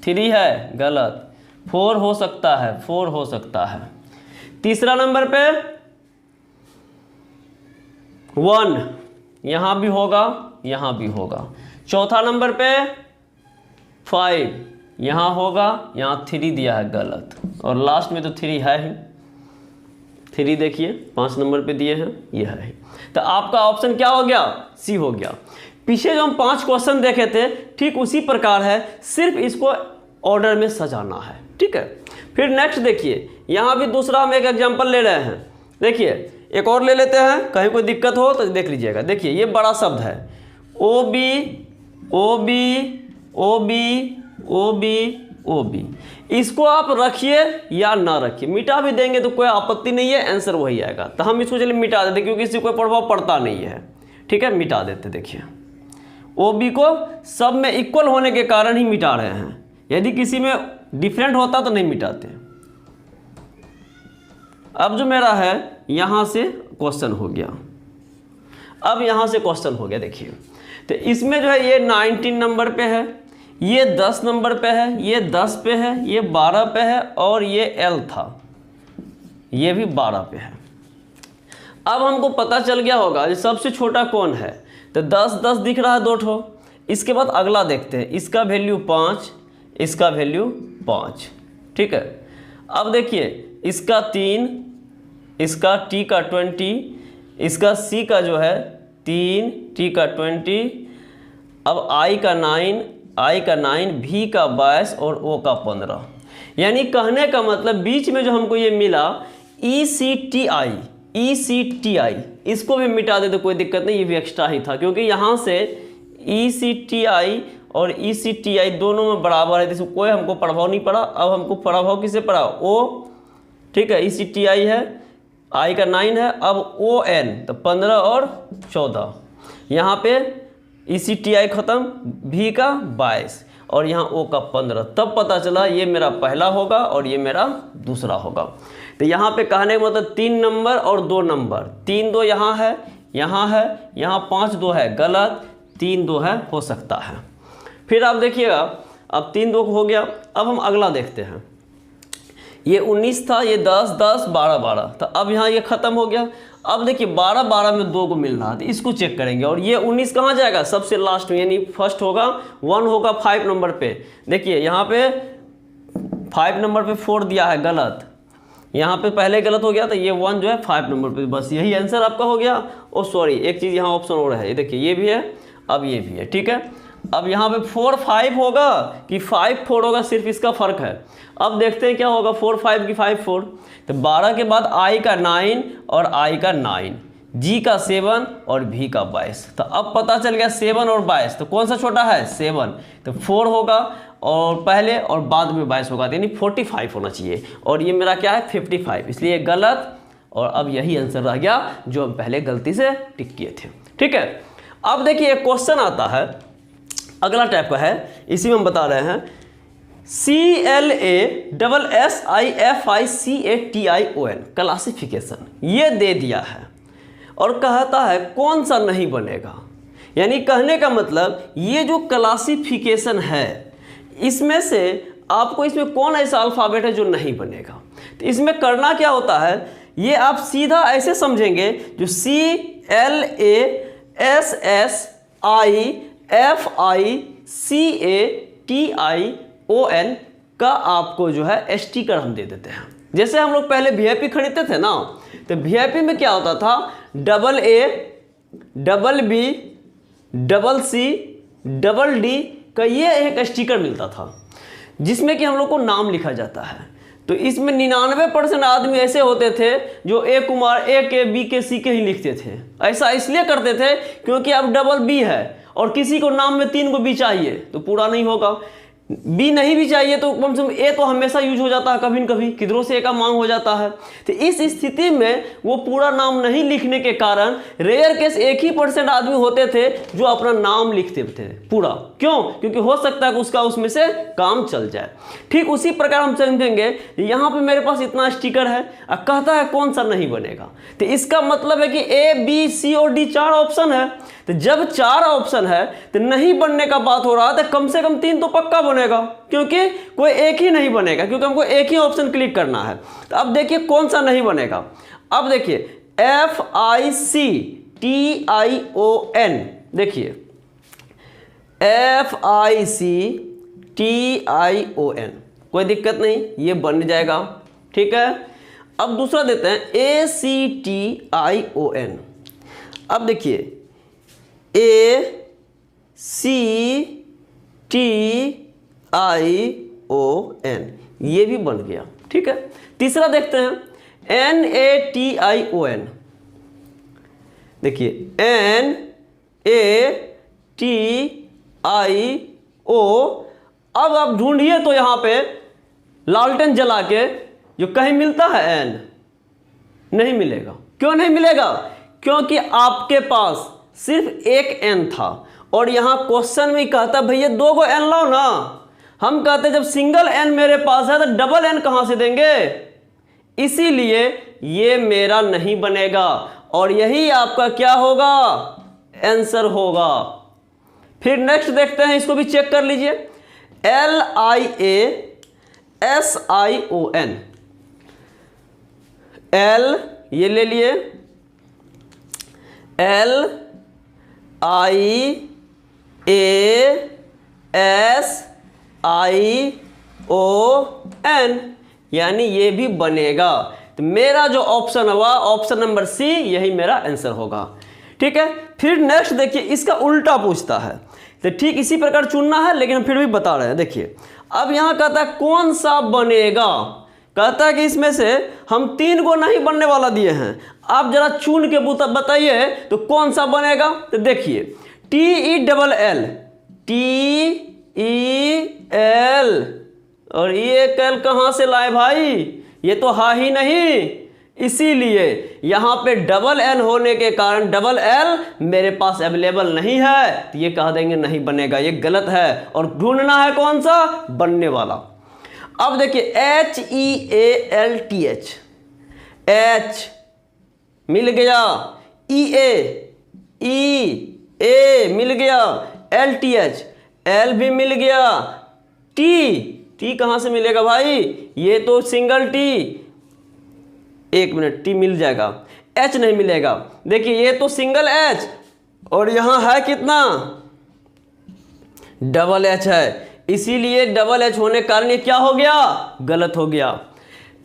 3 है गलत, 4 हो सकता है, 4 हो सकता है। तीसरा नंबर पे 1, यहाँ भी होगा, यहाँ भी होगा। चौथा नंबर पे 5, यहाँ होगा, यहाँ 3 दिया है गलत, और लास्ट में तो 3 है ही, 3 देखिए 5 नंबर पे दिए हैं, ये है। तो आपका ऑप्शन क्या हो गया, सी हो गया। पीछे जो हम 5 क्वेश्चन देखे थे ठीक उसी प्रकार है, सिर्फ इसको ऑर्डर में सजाना है। ठीक है, फिर नेक्स्ट देखिए, यहाँ भी दूसरा हम एक एग्जांपल ले रहे हैं। देखिए एक और ले लेते हैं, कहीं कोई दिक्कत हो तो देख लीजिएगा। देखिए ये बड़ा शब्द है OB OB OB OB OB, इसको आप रखिए या ना रखिए, मिटा भी देंगे तो कोई आपत्ति नहीं है, आंसर वही आएगा। तो हम इसको चलिए मिटा देते क्योंकि इससे कोई प्रभाव पड़ता नहीं है। ठीक है, मिटा देते। देखिए OB को सब में इक्वल होने के कारण ही मिटा रहे हैं, यदि किसी में डिफरेंट होता तो नहीं मिटाते। अब जो मेरा है यहाँ से क्वेश्चन हो गया, अब यहाँ से क्वेश्चन हो गया। देखिए तो इसमें जो है ये 19 नंबर पे है, ये 10 नंबर पे है, ये 10 पे है, ये 12 पे है और ये L था, ये भी 12 पे है। अब हमको पता चल गया होगा कि सबसे छोटा कौन है, तो 10 10 दिख रहा है 2 ठो। इसके बाद अगला देखते हैं, इसका वैल्यू 5, इसका वैल्यू 5। ठीक है, अब देखिए इसका 3, इसका T का 20, इसका C का जो है 3, T का 20, अब I का 9, V का 22 और O का 15। यानी कहने का मतलब बीच में जो हमको ये मिला ECTI, ECTI, इसको भी मिटा दे तो कोई दिक्कत नहीं, ये भी एक्स्ट्रा ही था, क्योंकि यहाँ से ECTI और ECTI दोनों में बराबर है, तो कोई हमको प्रभाव नहीं पड़ा। अब हमको प्रभाव किसे पड़ा, O, ठीक है, ECTI है, I का 9 है, अब ON तो 15 और 14, यहाँ पे ECTI खत्म, V का 22 और यहाँ O का 15, तब पता चला ये मेरा पहला होगा और ये मेरा दूसरा होगा। तो यहाँ पे कहने का मतलब 3 नंबर और 2 नंबर, 3 2 यहाँ है, यहाँ 5 2 है, गलत, 3 2 है, हो सकता है। फिर आप देखिएगा, अब 3 2 हो गया। अब हम अगला देखते हैं, ये 19 था, ये 10 10 12 12, तो अब यहाँ ये खत्म हो गया। अब देखिए 12 12 में 2 को मिल रहा था, इसको चेक करेंगे, और ये 19 कहाँ जाएगा, सबसे लास्ट में, यानी फर्स्ट होगा, 1 होगा 5 नंबर पे। देखिए यहाँ पे 5 नंबर पे 4 दिया है, गलत, यहाँ पे पहले गलत हो गया, तो ये 1 जो है 5 नंबर पे, बस यही आंसर आपका हो गया। ओ सॉरी, एक चीज़ यहाँ ऑप्शन और है, ये देखिए ये भी है, अब ये भी है, ठीक है। अब यहाँ पे 4 5 होगा कि 5 4 होगा, सिर्फ इसका फर्क है। अब देखते हैं क्या होगा, 4 5 की 5 4, तो 12 के बाद I का 9 और I का 9, G का 7 और V का 22, तो अब पता चल गया 7 और 22, तो कौन सा छोटा है, 7, तो 4 होगा और पहले और बाद में 22 होगा, यानी 45 होना चाहिए, और ये मेरा क्या है 55, इसलिए गलत। और अब यही आंसर रह गया जो हम पहले गलती से टिक किए थे, ठीक है। अब देखिए एक क्वेश्चन आता है, अगला टाइप का है, इसी में हम बता रहे हैं, CLASSIFICATION क्लासिफिकेशन ये दे दिया है और कहता है कौन सा नहीं बनेगा। यानी कहने का मतलब ये जो क्लासिफिकेशन है, इसमें से आपको इसमें कौन ऐसा अल्फ़ाबेट है जो नहीं बनेगा। तो इसमें करना क्या होता है, ये आप सीधा ऐसे समझेंगे, जो CLASSIFICATION का आपको जो है स्टिकर हम दे देते हैं। जैसे हम लोग पहले VIP खरीदते थे ना, तो VIP में क्या होता था, AA, BB, CC, D का ये एक स्टिकर मिलता था, जिसमें कि हम लोग को नाम लिखा जाता है। तो इसमें 99% आदमी ऐसे होते थे जो A कुमार, A के, B के, C के ही लिखते थे। ऐसा इसलिए करते थे क्योंकि अब BB है और किसी को नाम में 3 को B चाहिए तो पूरा नहीं होगा, B नहीं भी चाहिए तो कम से कम A तो हमेशा यूज हो जाता है, कभी न कभी किधरों से A का मांग हो जाता है। तो इस स्थिति में वो पूरा नाम नहीं लिखने के कारण रेयर केस 1% आदमी होते थे जो अपना नाम लिखते थे पूरा। क्यों? क्योंकि हो सकता है कि उसका उसमें से काम चल जाए। ठीक उसी प्रकार हम समझेंगे, यहाँ पे मेरे पास इतना स्टिकर है, कहता है कौन सा नहीं बनेगा, तो इसका मतलब है कि A, B, C और D 4 ऑप्शन है। तो जब 4 ऑप्शन है तो नहीं बनने का बात हो रहा है, तो कम से कम 3 तो पक्का बनेगा, क्योंकि कोई एक ही नहीं बनेगा, क्योंकि हमको एक ही ऑप्शन क्लिक करना है। तो अब देखिए कौन सा नहीं बनेगा। अब देखिए FICTION, देखिए FICTION कोई दिक्कत नहीं, ये बन जाएगा, ठीक है। अब दूसरा देते हैं ACTION। अब देखिए ACTION ये भी बन गया, ठीक है। तीसरा देखते हैं NATION, देखिए NATIO। अब आप ढूंढिए तो यहाँ पे लालटेन जला के जो कहीं मिलता है N, नहीं मिलेगा। क्यों नहीं मिलेगा? क्योंकि आपके पास सिर्फ एक N था और यहाँ क्वेश्चन में कहता भैया 2 को N लाओ ना। हम कहते जब सिंगल N मेरे पास है तो डबल N कहाँ से देंगे, इसीलिए ये मेरा नहीं बनेगा और यही आपका क्या होगा, आंसर होगा। फिर नेक्स्ट देखते हैं, इसको भी चेक कर लीजिए, LIASION। L ये ले लिए, LIASION, यानी ये भी बनेगा। तो मेरा जो ऑप्शन हुआ ऑप्शन नंबर C, यही मेरा आंसर होगा, ठीक है। फिर नेक्स्ट देखिए, इसका उल्टा पूछता है, तो ठीक इसी प्रकार चुनना है, लेकिन हम फिर भी बता रहे हैं। देखिए अब यहाँ कहता है कौन सा बनेगा, कहता है कि इसमें से हम 3 को नहीं बनने वाला दिए हैं, आप जरा चुन के बताइए तो कौन सा बनेगा। तो देखिए TELL TEL और ये कल कहाँ से लाए भाई, ये तो हा ही नहीं, इसीलिए यहाँ पे डबल एल होने के कारण डबल एल मेरे पास अवेलेबल नहीं है, तो ये कह देंगे नहीं बनेगा, ये गलत है। और ढूंढना है कौन सा बनने वाला। अब देखिए HEALTH, H मिल गया, EA मिल गया, LTH L भी मिल गया, T कहाँ से मिलेगा भाई, ये तो सिंगल T, एक मिनट, T मिल जाएगा, H नहीं मिलेगा। देखिए ये तो सिंगल H और यहाँ है कितना, डबल H है, इसीलिए डबल H होने के कारण ये क्या हो गया, गलत हो गया।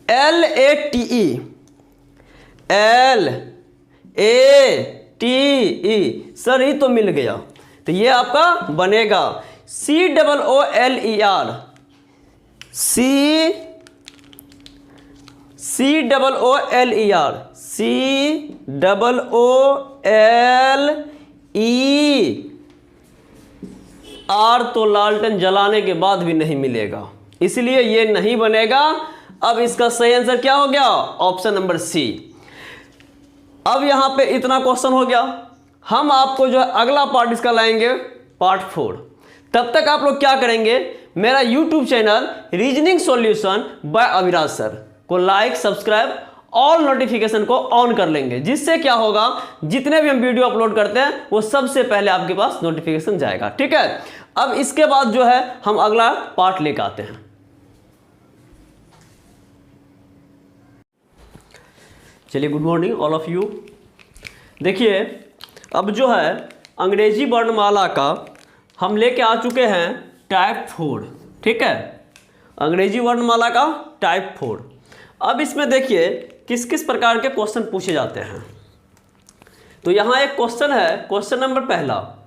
LATE सर ये तो मिल गया, तो ये आपका बनेगा। COOLER COOLER तो लालटेन जलाने के बाद भी नहीं मिलेगा, इसलिए ये नहीं बनेगा। अब इसका सही आंसर क्या हो गया, ऑप्शन नंबर सी। अब यहाँ पे इतना क्वेश्चन हो गया, हम आपको जो है अगला पार्ट इसका लाएंगे पार्ट 4। तब तक आप लोग क्या करेंगे, मेरा YouTube channel reasoning solution bye Aviraj sir को लाइक, सब्सक्राइब, ऑल नोटिफिकेशन को ऑन कर लेंगे, जिससे क्या होगा, जितने भी हम वीडियो अपलोड करते हैं वो सबसे पहले आपके पास नोटिफिकेशन जाएगा, ठीक है। अब इसके बाद जो है हम अगला पार्ट लेकर आते हैं। चलिए, good morning all of you. देखिए अब जो है अंग्रेजी वर्णमाला का हम लेके आ चुके हैं टाइप 4, ठीक है, अंग्रेजी वर्णमाला का टाइप 4। अब इसमें देखिए किस किस प्रकार के क्वेश्चन पूछे जाते हैं। तो यहाँ एक क्वेश्चन है, क्वेश्चन नंबर पहला,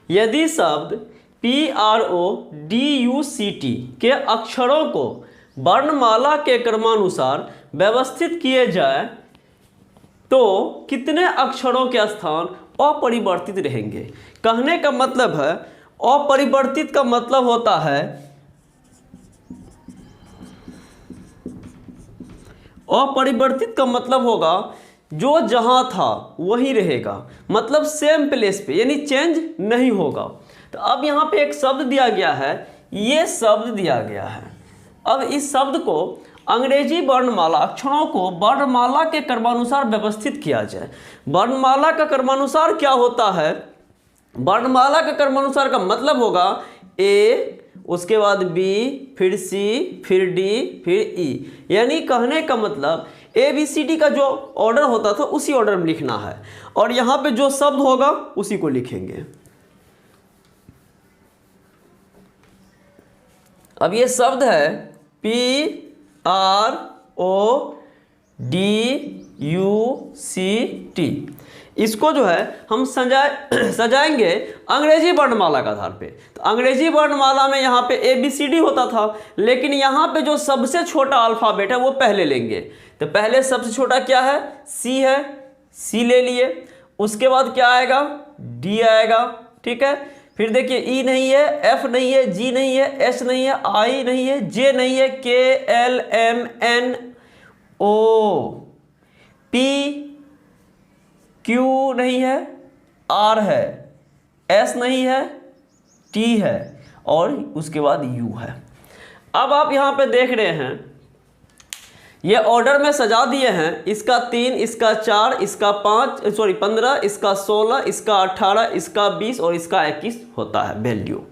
यदि शब्द PRODUCT के अक्षरों को वर्णमाला के क्रमानुसार व्यवस्थित किए जाए तो कितने अक्षरों के स्थान अपरिवर्तित रहेंगे। कहने का मतलब है, अपरिवर्तित का मतलब होता है, अपरिवर्तित का मतलब होगा जो जहां था वही रहेगा, मतलब सेम प्लेस पे, यानी चेंज नहीं होगा। तो अब यहाँ पे एक शब्द दिया गया है, ये शब्द दिया गया है। अब इस शब्द को अंग्रेजी वर्णमाला अक्षरों को वर्णमाला के क्रमानुसार व्यवस्थित किया जाए। वर्णमाला का क्रमानुसार क्या होता है, वर्णमाला का क्रमानुसार का मतलब होगा A, उसके बाद B, फिर C, फिर D, फिर E। यानी कहने का मतलब ABCD का जो ऑर्डर होता था उसी ऑर्डर में लिखना है, और यहाँ पे जो शब्द होगा उसी को लिखेंगे। अब ये शब्द है PRODUCT, इसको जो है हम सजाएंगे अंग्रेजी वर्णमाला के आधार पे। तो अंग्रेजी वर्णमाला में यहाँ पे ABCD होता था, लेकिन यहाँ पे जो सबसे छोटा अल्फ़ाबेट है वो पहले लेंगे। तो पहले सबसे छोटा क्या है, C है, C ले लिए। उसके बाद क्या आएगा, D आएगा, ठीक है। फिर देखिए E नहीं है, F नहीं है, G नहीं है, H नहीं है, I नहीं है, J नहीं है, K L M N O P Q नहीं है, R है, S नहीं है, T है, और उसके बाद U है। अब आप यहाँ पे देख रहे हैं ये ऑर्डर में सजा दिए हैं, इसका 3, इसका 4, इसका 15, इसका 16, इसका 18, इसका 20 और इसका 21 होता है वैल्यू।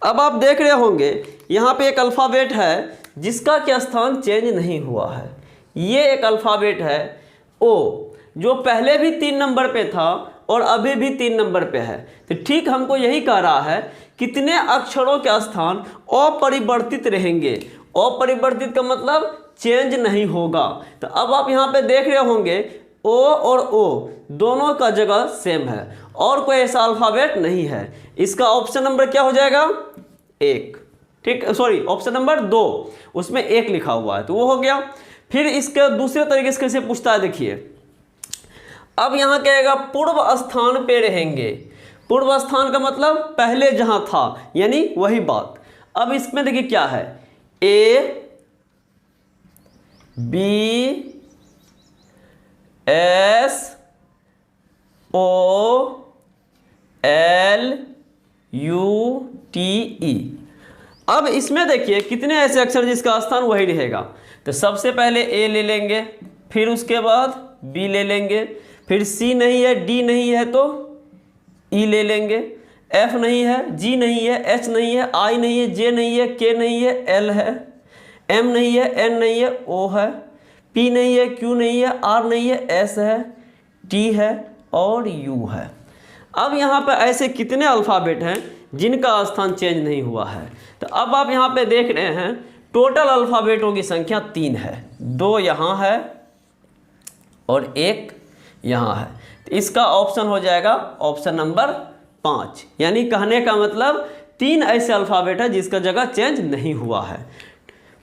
अब आप देख रहे होंगे यहाँ पे एक अल्फ़ाबेट है जिसका क्या स्थान चेंज नहीं हुआ है, ये एक अल्फ़ाबेट है O, जो पहले भी 3 नंबर पे था और अभी भी 3 नंबर पे है। तो ठीक हमको यही कह रहा है, कितने अक्षरों के स्थान अपरिवर्तित रहेंगे। अपरिवर्तित का मतलब चेंज नहीं होगा। तो अब आप यहाँ पे देख रहे होंगे O और O दोनों का जगह सेम है और कोई ऐसा अल्फ़ाबेट नहीं है। इसका ऑप्शन नंबर क्या हो जाएगा, 1। ठीक, सॉरी ऑप्शन नंबर 2 उसमें 1 लिखा हुआ है तो वो हो गया। फिर इसके दूसरे तरीके से कैसे पूछता है देखिए, अब यहाँ कहेगा पूर्व स्थान पे रहेंगे। पूर्व स्थान का मतलब पहले जहां था, यानी वही बात। अब इसमें देखिए क्या है, A B S O L U T E. अब इसमें देखिए कितने ऐसे अक्षर जिसका स्थान वही रहेगा। तो सबसे पहले ए ले लेंगे, फिर उसके बाद बी ले लेंगे, फिर सी नहीं है, डी नहीं है तो ई ले लेंगे, एफ नहीं है, जी नहीं है, एच नहीं है, आई नहीं है, जे नहीं है, के नहीं है, एल है, एम नहीं है, एन नहीं है, ओ है, पी नहीं है, क्यू नहीं है, आर नहीं है, एस है, टी है और यू है। अब यहाँ पे ऐसे कितने अल्फ़ाबेट हैं जिनका स्थान चेंज नहीं हुआ है। तो अब आप यहाँ पे देख रहे हैं टोटल अल्फ़ाबेटों की संख्या 3 है, 2 यहाँ है और 1 यहाँ है। तो इसका ऑप्शन हो जाएगा ऑप्शन नंबर 5। यानी कहने का मतलब 3 ऐसे अल्फ़ाबेट है जिसका जगह चेंज नहीं हुआ है।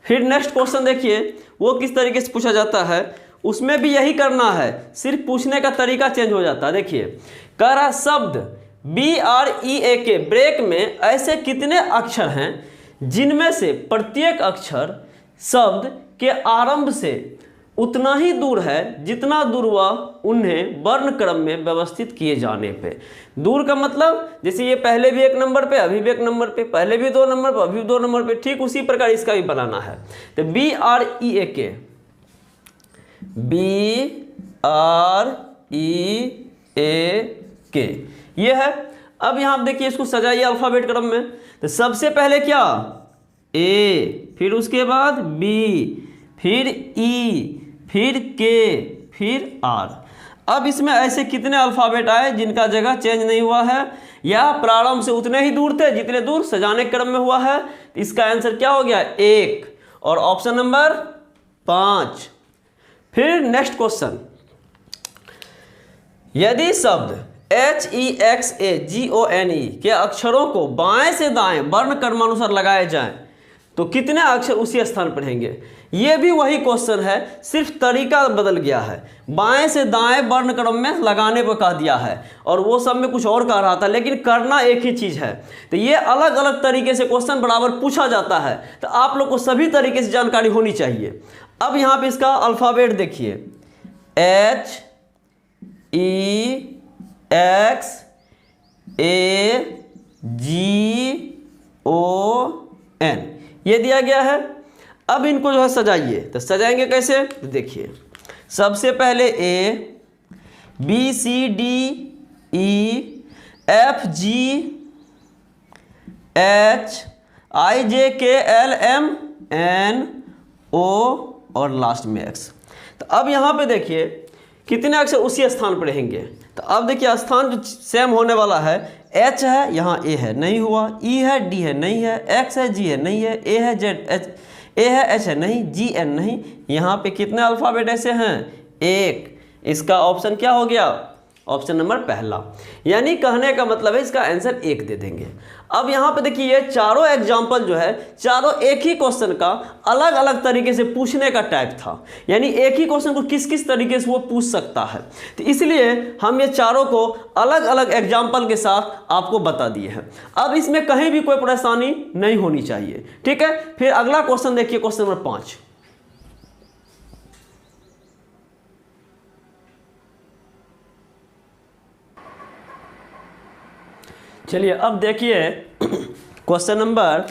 फिर नेक्स्ट क्वेश्चन देखिए वो किस तरीके से पूछा जाता है, उसमें भी यही करना है, सिर्फ पूछने का तरीका चेंज हो जाता है। देखिए कह रहा शब्द BREAK ब्रेक में ऐसे कितने अक्षर हैं जिनमें से प्रत्येक अक्षर शब्द के आरंभ से उतना ही दूर है जितना दूर वह उन्हें वर्ण क्रम में व्यवस्थित किए जाने पे। दूर का मतलब जैसे ये पहले भी 1 नंबर पे, अभी भी 1 नंबर पे, पहले भी 2 नंबर पे, अभी भी 2 नंबर पे, ठीक उसी प्रकार इसका भी बनाना है। तो BREAK ये है। अब यहाँ देखिए इसको सजाइए अल्फ़ाबेट क्रम में। तो सबसे पहले क्या, ए, फिर उसके बाद बी, फिर ई, फिर के, फिर आर। अब इसमें ऐसे कितने अल्फ़ाबेट आए जिनका जगह चेंज नहीं हुआ है या प्रारंभ से उतने ही दूर थे जितने दूर सजाने क्रम में हुआ है। तो इसका आंसर क्या हो गया, 1 और ऑप्शन नंबर 5। फिर नेक्स्ट क्वेश्चन, यदि शब्द HEXAGONE के अक्षरों को बाएं से दाएं वर्ण क्रमानुसार लगाए जाएं तो कितने अक्षर उसी स्थान पर रहेंगे। ये भी वही क्वेश्चन है, सिर्फ तरीका बदल गया है। बाएं से दाएं वर्ण क्रम में लगाने पर कह दिया है और वो सब में कुछ और कह रहा था, लेकिन करना एक ही चीज़ है। तो ये अलग अलग तरीके से क्वेश्चन बराबर पूछा जाता है, तो आप लोग को सभी तरीके से जानकारी होनी चाहिए। अब यहाँ पे इसका अल्फ़ाबेट देखिए, HEXAGON ये दिया गया है। अब इनको जो है सजाइए, तो सजाएंगे कैसे, तो देखिए सबसे पहले A B C D E F G H I J K L M N O और लास्ट में X। तो अब यहाँ पे देखिए कितने अक्षर उसी स्थान पर रहेंगे। तो अब देखिए स्थान जो सेम होने वाला है, H है, यहाँ A है, नहीं हुआ, E है, D है, नहीं है, X है, G है, नहीं है, A है, Z H A है, H है, नहीं, G N नहीं। यहाँ पे कितने अल्फ़ाबेट ऐसे हैं, 1। इसका ऑप्शन क्या हो गया, ऑप्शन नंबर पहला। यानी कहने का मतलब है इसका आंसर 1 दे देंगे। अब यहाँ पे देखिए ये चारों एग्जाम्पल जो है, चारों एक ही क्वेश्चन का अलग अलग तरीके से पूछने का टाइप था। यानी एक ही क्वेश्चन को किस किस तरीके से वो पूछ सकता है, तो इसलिए हम ये चारों को अलग अलग एग्जाम्पल के साथ आपको बता दिए हैं। अब इसमें कहीं भी कोई परेशानी नहीं होनी चाहिए, ठीक है। फिर अगला क्वेश्चन देखिए, क्वेश्चन नंबर 5। चलिए अब देखिए क्वेश्चन नंबर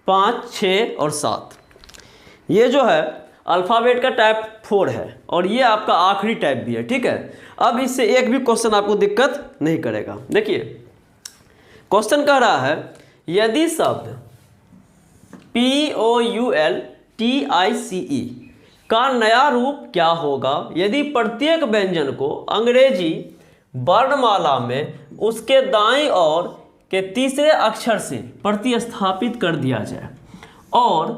5, 6 और 7। ये जो है अल्फ़ाबेट का टाइप 4 है और ये आपका आखिरी टाइप भी है, ठीक है। अब इससे एक भी क्वेश्चन आपको दिक्कत नहीं करेगा। देखिए क्वेश्चन कह रहा है, यदि शब्द POULTICE का नया रूप क्या होगा यदि प्रत्येक व्यंजन को अंग्रेजी वर्णमाला में उसके दाईं ओर के तीसरे अक्षर से प्रतिस्थापित कर दिया जाए और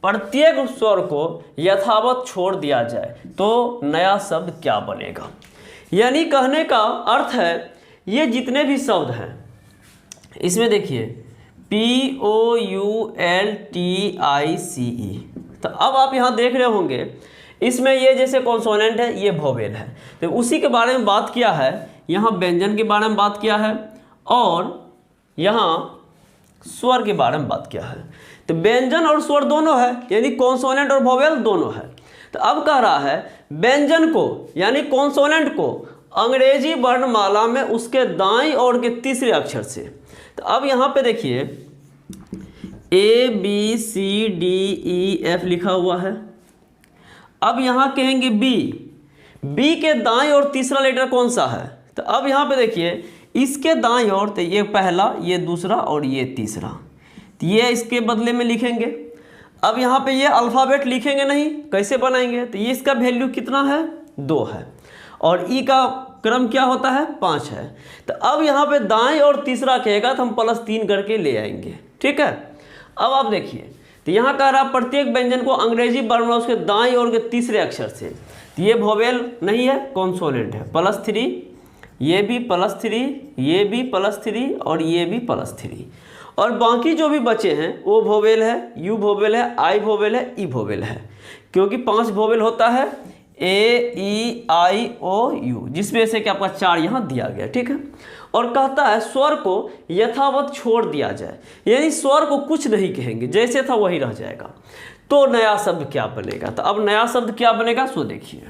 प्रत्येक स्वर को यथावत छोड़ दिया जाए तो नया शब्द क्या बनेगा। यानी कहने का अर्थ है ये जितने भी शब्द हैं इसमें देखिए POULTICE। तो अब आप यहाँ देख रहे होंगे इसमें ये जैसे कॉन्सोनेंट है, ये वोवेल है, तो उसी के बारे में बात किया है। यहाँ व्यंजन के बारे में बात किया है और यहाँ स्वर के बारे में बात किया है। तो व्यंजन और स्वर दोनों है, यानी कॉन्सोनेंट और वोवेल दोनों है। तो अब कह रहा है व्यंजन को यानी कॉन्सोनेंट को अंग्रेजी वर्णमाला में उसके दाईं ओर के तीसरे अक्षर से। तो अब यहाँ पे देखिए ABCDEF लिखा हुआ है। अब यहाँ कहेंगे बी के दाईं ओर तीसरा लेटर कौन सा है? तो अब यहाँ पे देखिए इसके दाईं ओर, तो ये पहला, ये दूसरा और ये तीसरा, तो ये इसके बदले में लिखेंगे। अब यहाँ पे ये अल्फ़ाबेट लिखेंगे नहीं, कैसे बनाएंगे? तो ये इसका वैल्यू कितना है? 2 है और ई का क्रम क्या होता है? 5 है। तो अब यहाँ पे दाएं और तीसरा कहेगा तो हम +3 करके ले आएंगे, ठीक है। अब आप देखिए तो यहाँ कह रहा प्रत्येक व्यंजन को अंग्रेजी वर्णमाला उसके दाएं ओर के तीसरे अक्षर से। तो ये वोवेल नहीं है, कॉन्सोनेंट है, +3, ये भी +3, ये भी +3 और ये भी +3, और बाकी जो भी बचे हैं वो वोवेल है, यू वोवेल है, आई वोवेल है, ई वोवेल है, क्योंकि 5 वोवेल होता है AEIOU, जिसमें से कि आपका 4 यहाँ दिया गया, ठीक है। और कहता है स्वर को यथावत छोड़ दिया जाए, यानी स्वर को कुछ नहीं कहेंगे, जैसे था वही रह जाएगा। तो नया शब्द क्या बनेगा? तो अब नया शब्द क्या बनेगा सो देखिए।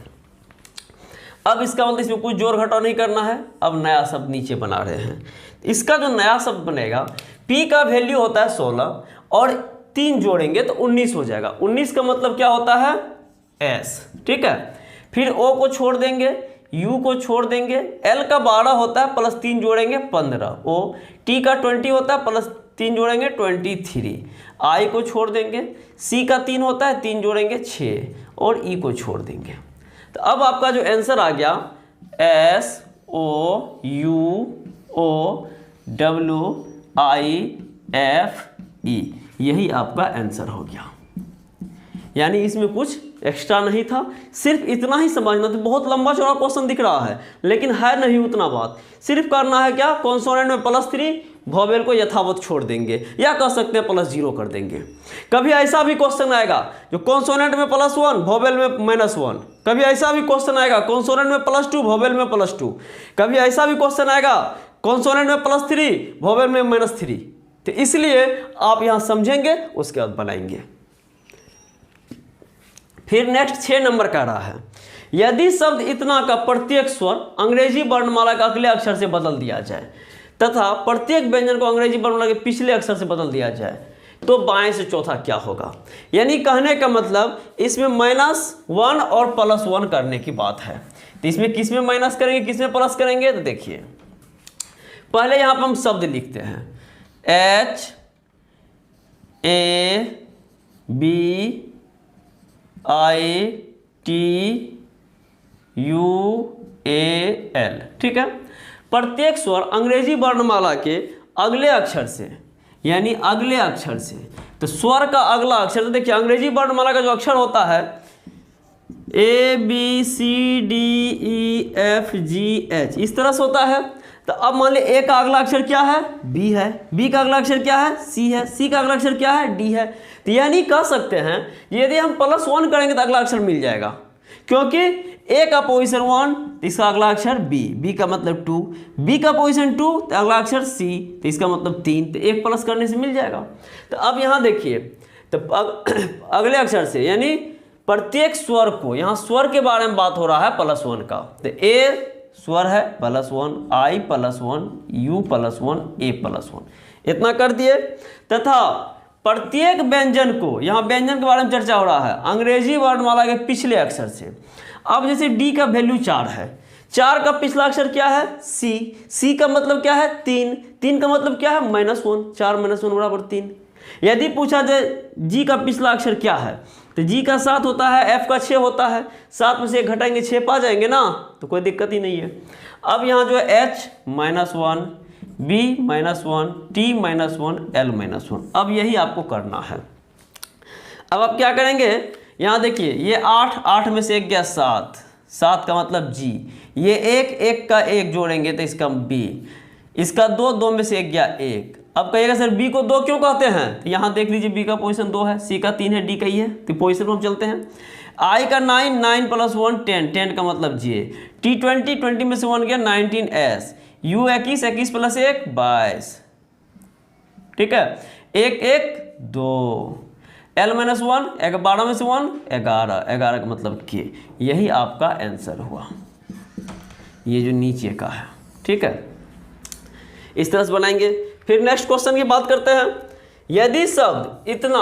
अब इसका मतलब इसमें कुछ जोड़ घटाव नहीं करना है। अब नया शब्द नीचे बना रहे हैं। इसका जो नया शब्द बनेगा, P का वैल्यू होता है 16 और 3 जोड़ेंगे तो 19 हो जाएगा। 19 का मतलब क्या होता है? S, ठीक है। फिर O को छोड़ देंगे, U को छोड़ देंगे, L का 12 होता है, +3 जोड़ेंगे 15, O T का 20 होता है, +3 जोड़ेंगे 23, I को छोड़ देंगे, C का 3 होता है, 3 जोड़ेंगे 6 और E को छोड़ देंगे। तो अब आपका जो आंसर आ गया SOUWIFE, यही आपका आंसर हो गया। यानी इसमें कुछ एक्स्ट्रा नहीं था, सिर्फ इतना ही समझना था। बहुत लंबा चौड़ा क्वेश्चन दिख रहा है लेकिन है नहीं उतना बात। सिर्फ करना है क्या? कॉन्सोनेंट में +3, वोवेल को यथावत छोड़ देंगे, या कह सकते हैं +0 कर देंगे। कभी ऐसा भी क्वेश्चन आएगा जो कॉन्सोनेंट में +1, वोवेल में -1। कभी ऐसा भी क्वेश्चन आएगा कॉन्सोनेंट में +2, वोवेल में +2। कभी ऐसा भी क्वेश्चन आएगा कॉन्सोनेंट में +3, वोवेल में -3। तो इसलिए आप यहाँ समझेंगे, उसके बाद बनाएंगे। फिर नेक्स्ट 6 नंबर कह रहा है यदि शब्द इतना का प्रत्येक स्वर अंग्रेजी वर्णमाला के अगले अक्षर से बदल दिया जाए तथा प्रत्येक व्यंजन को अंग्रेजी वर्णमाला के पिछले अक्षर से बदल दिया जाए तो बाएं से चौथा क्या होगा? यानी कहने का मतलब इसमें -1 और +1 करने की बात है। तो इसमें किस में माइनस करेंगे, किस में प्लस करेंगे? तो देखिए पहले यहाँ पर हम शब्द लिखते हैं HABITUAL, ठीक है। प्रत्येक स्वर अंग्रेजी वर्णमाला के अगले अक्षर से, यानी अगले अक्षर से। तो स्वर का अगला अक्षर, तो देखिए अंग्रेजी वर्णमाला का जो अक्षर होता है ABCDEFGH इस तरह से होता है। तो अब मान ली A का अगला अक्षर क्या है? B है। B का अगला अक्षर क्या है? C है। C का अगला अक्षर क्या है? D है। तो यानी कह सकते हैं यदि हम +1 करेंगे तो अगला अक्षर मिल जाएगा, क्योंकि A का पोजीशन 1 तो इसका अगला अक्षर B, B का मतलब 2, B का पोजीशन 2 तो अगला अक्षर C तो इसका मतलब 3, तो 1 प्लस करने से मिल जाएगा। तो अब यहाँ देखिए तो अगले अक्षर से यानी प्रत्येक स्वर को, यहाँ स्वर के बारे में बात हो रहा है +1 का। तो A स्वर है +1, I +1, U +1, A +1, इतना कर दिए। तथा प्रत्येक व्यंजन को, यहाँ व्यंजन के बारे में चर्चा हो रहा है अंग्रेजी वर्णमाला के पिछले अक्षर से। अब जैसे D का वैल्यू 4 है, 4 का पिछला अक्षर क्या है? C, C का मतलब क्या है? 3, 3 का मतलब क्या है? -1, 4 - 1 बराबर 3। यदि पूछा जाए G का पिछला अक्षर क्या है, तो G का 7 होता है, F का 6 होता है, 7 में से 1 घटाएंगे 6 पा जाएंगे ना, तो कोई दिक्कत ही नहीं है। अब यहाँ जो है H -1, B -1, T -1, L -1, अब यही आपको करना है। अब आप क्या करेंगे, यहाँ देखिए ये 8 में से 1 गया 7 का मतलब G, ये 1 का 1 जोड़ेंगे तो इसका B, इसका 2 में से 1 गया 1, अब कहिएगा सर बी को 2 क्यों कहते हैं, तो यहाँ देख लीजिए बी का पोजीशन 2 है, सी का 3 है, डी का ही है, तो पोजीशन पर हम चलते हैं। आई का 9, 9 + 1 10, 10 का मतलब जे, टी 20, 20 में से 1 गया 19 एस, यू 21, 21 + 1 22, ठीक है, 1 1 2, L - 1 12 में से 1 11, 11 का मतलब के, यही आपका आंसर हुआ, ये जो नीचे का है, ठीक है। इस तरह से बनाएंगे। फिर नेक्स्ट क्वेश्चन की बात करते हैं। यदि शब्द इतना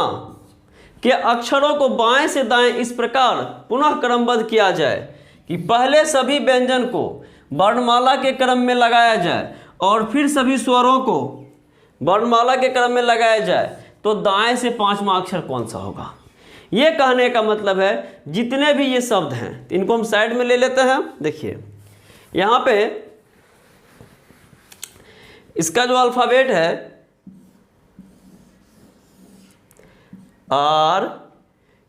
के अक्षरों को बाएं से दाएं इस प्रकार पुनः क्रमबद्ध किया जाए कि पहले सभी व्यंजन को वर्णमाला के क्रम में लगाया जाए और फिर सभी स्वरों को वर्णमाला के क्रम में लगाया जाए, तो दाएं से 5वां अक्षर कौन सा होगा। ये कहने का मतलब है जितने भी ये शब्द हैं इनको हम साइड में ले लेते हैं। देखिए यहाँ पे इसका जो अल्फ़ाबेट है R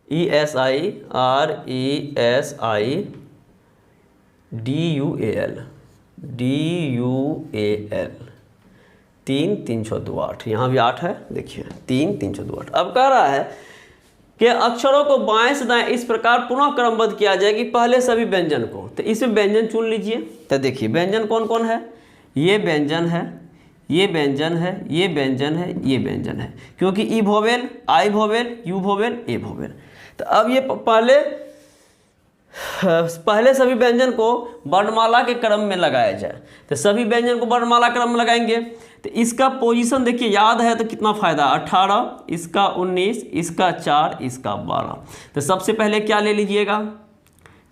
E S I DUAL 3 3 6 2 8, यहाँ भी 8 है, देखिए 3 3 6 2 8। अब कह रहा है कि अक्षरों को बाएं से दाएं इस प्रकार पुनः क्रमबद्ध किया जाए कि पहले सभी व्यंजन को, तो इसमें व्यंजन चुन लीजिए। तो देखिए व्यंजन कौन कौन है, ये व्यंजन है, ये व्यंजन है, ये व्यंजन है, ये व्यंजन है, क्योंकि E vowel, I vowel, U vowel, A vowel. तो अब ये पहले सभी व्यंजन को वर्णमाला के क्रम में लगाया जाए, तो सभी व्यंजन को वर्णमाला क्रम में लगाएंगे। तो इसका पोजीशन देखिए याद है तो कितना फ़ायदा, 18, इसका 19, इसका 4, इसका 12। तो सबसे पहले क्या ले लीजिएगा,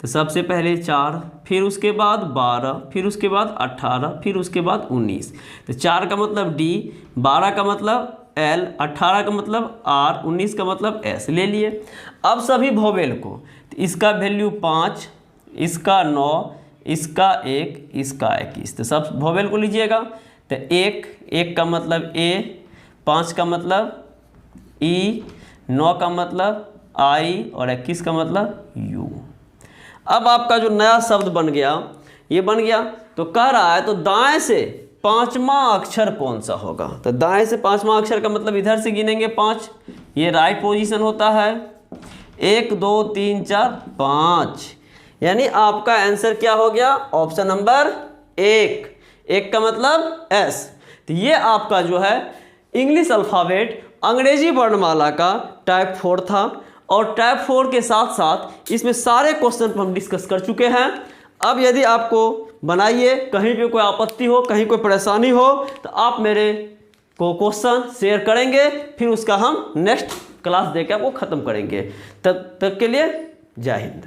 तो सबसे पहले 4, फिर उसके बाद 12, फिर उसके बाद 18, फिर उसके बाद 19। तो 4 का मतलब D, 12 का मतलब L, 18 का मतलब R, 19 का मतलब S ले लिए। अब सभी वोवेल को, तो इसका वैल्यू 5, इसका 9, इसका 1, इसका 21, तो सब वोवेल को लीजिएगा। तो 1 का मतलब A, 5 का मतलब E, 9 का मतलब I और 21 का मतलब U। अब आपका जो नया शब्द बन गया, ये बन गया। तो कह रहा है तो दाएं से 5वां अक्षर कौन सा होगा, तो दाएं से 5वां अक्षर का मतलब इधर से गिनेंगे 5, ये राइट पोजीशन होता है, 1 2 3 4 5, यानी आपका आंसर क्या हो गया, ऑप्शन नंबर 1, 1 का मतलब S। तो ये आपका जो है इंग्लिश अल्फ़ाबेट अंग्रेजी वर्णमाला का टाइप 4 था, और टाइप 4 के साथ साथ इसमें सारे क्वेश्चन पर हम डिस्कस कर चुके हैं। अब यदि आपको बनाइए, कहीं पे कोई आपत्ति हो, कहीं कोई परेशानी हो, तो आप मेरे को क्वेश्चन शेयर करेंगे, फिर उसका हम नेक्स्ट क्लास देकर आपको ख़त्म करेंगे। तब तक के लिए जय हिंद।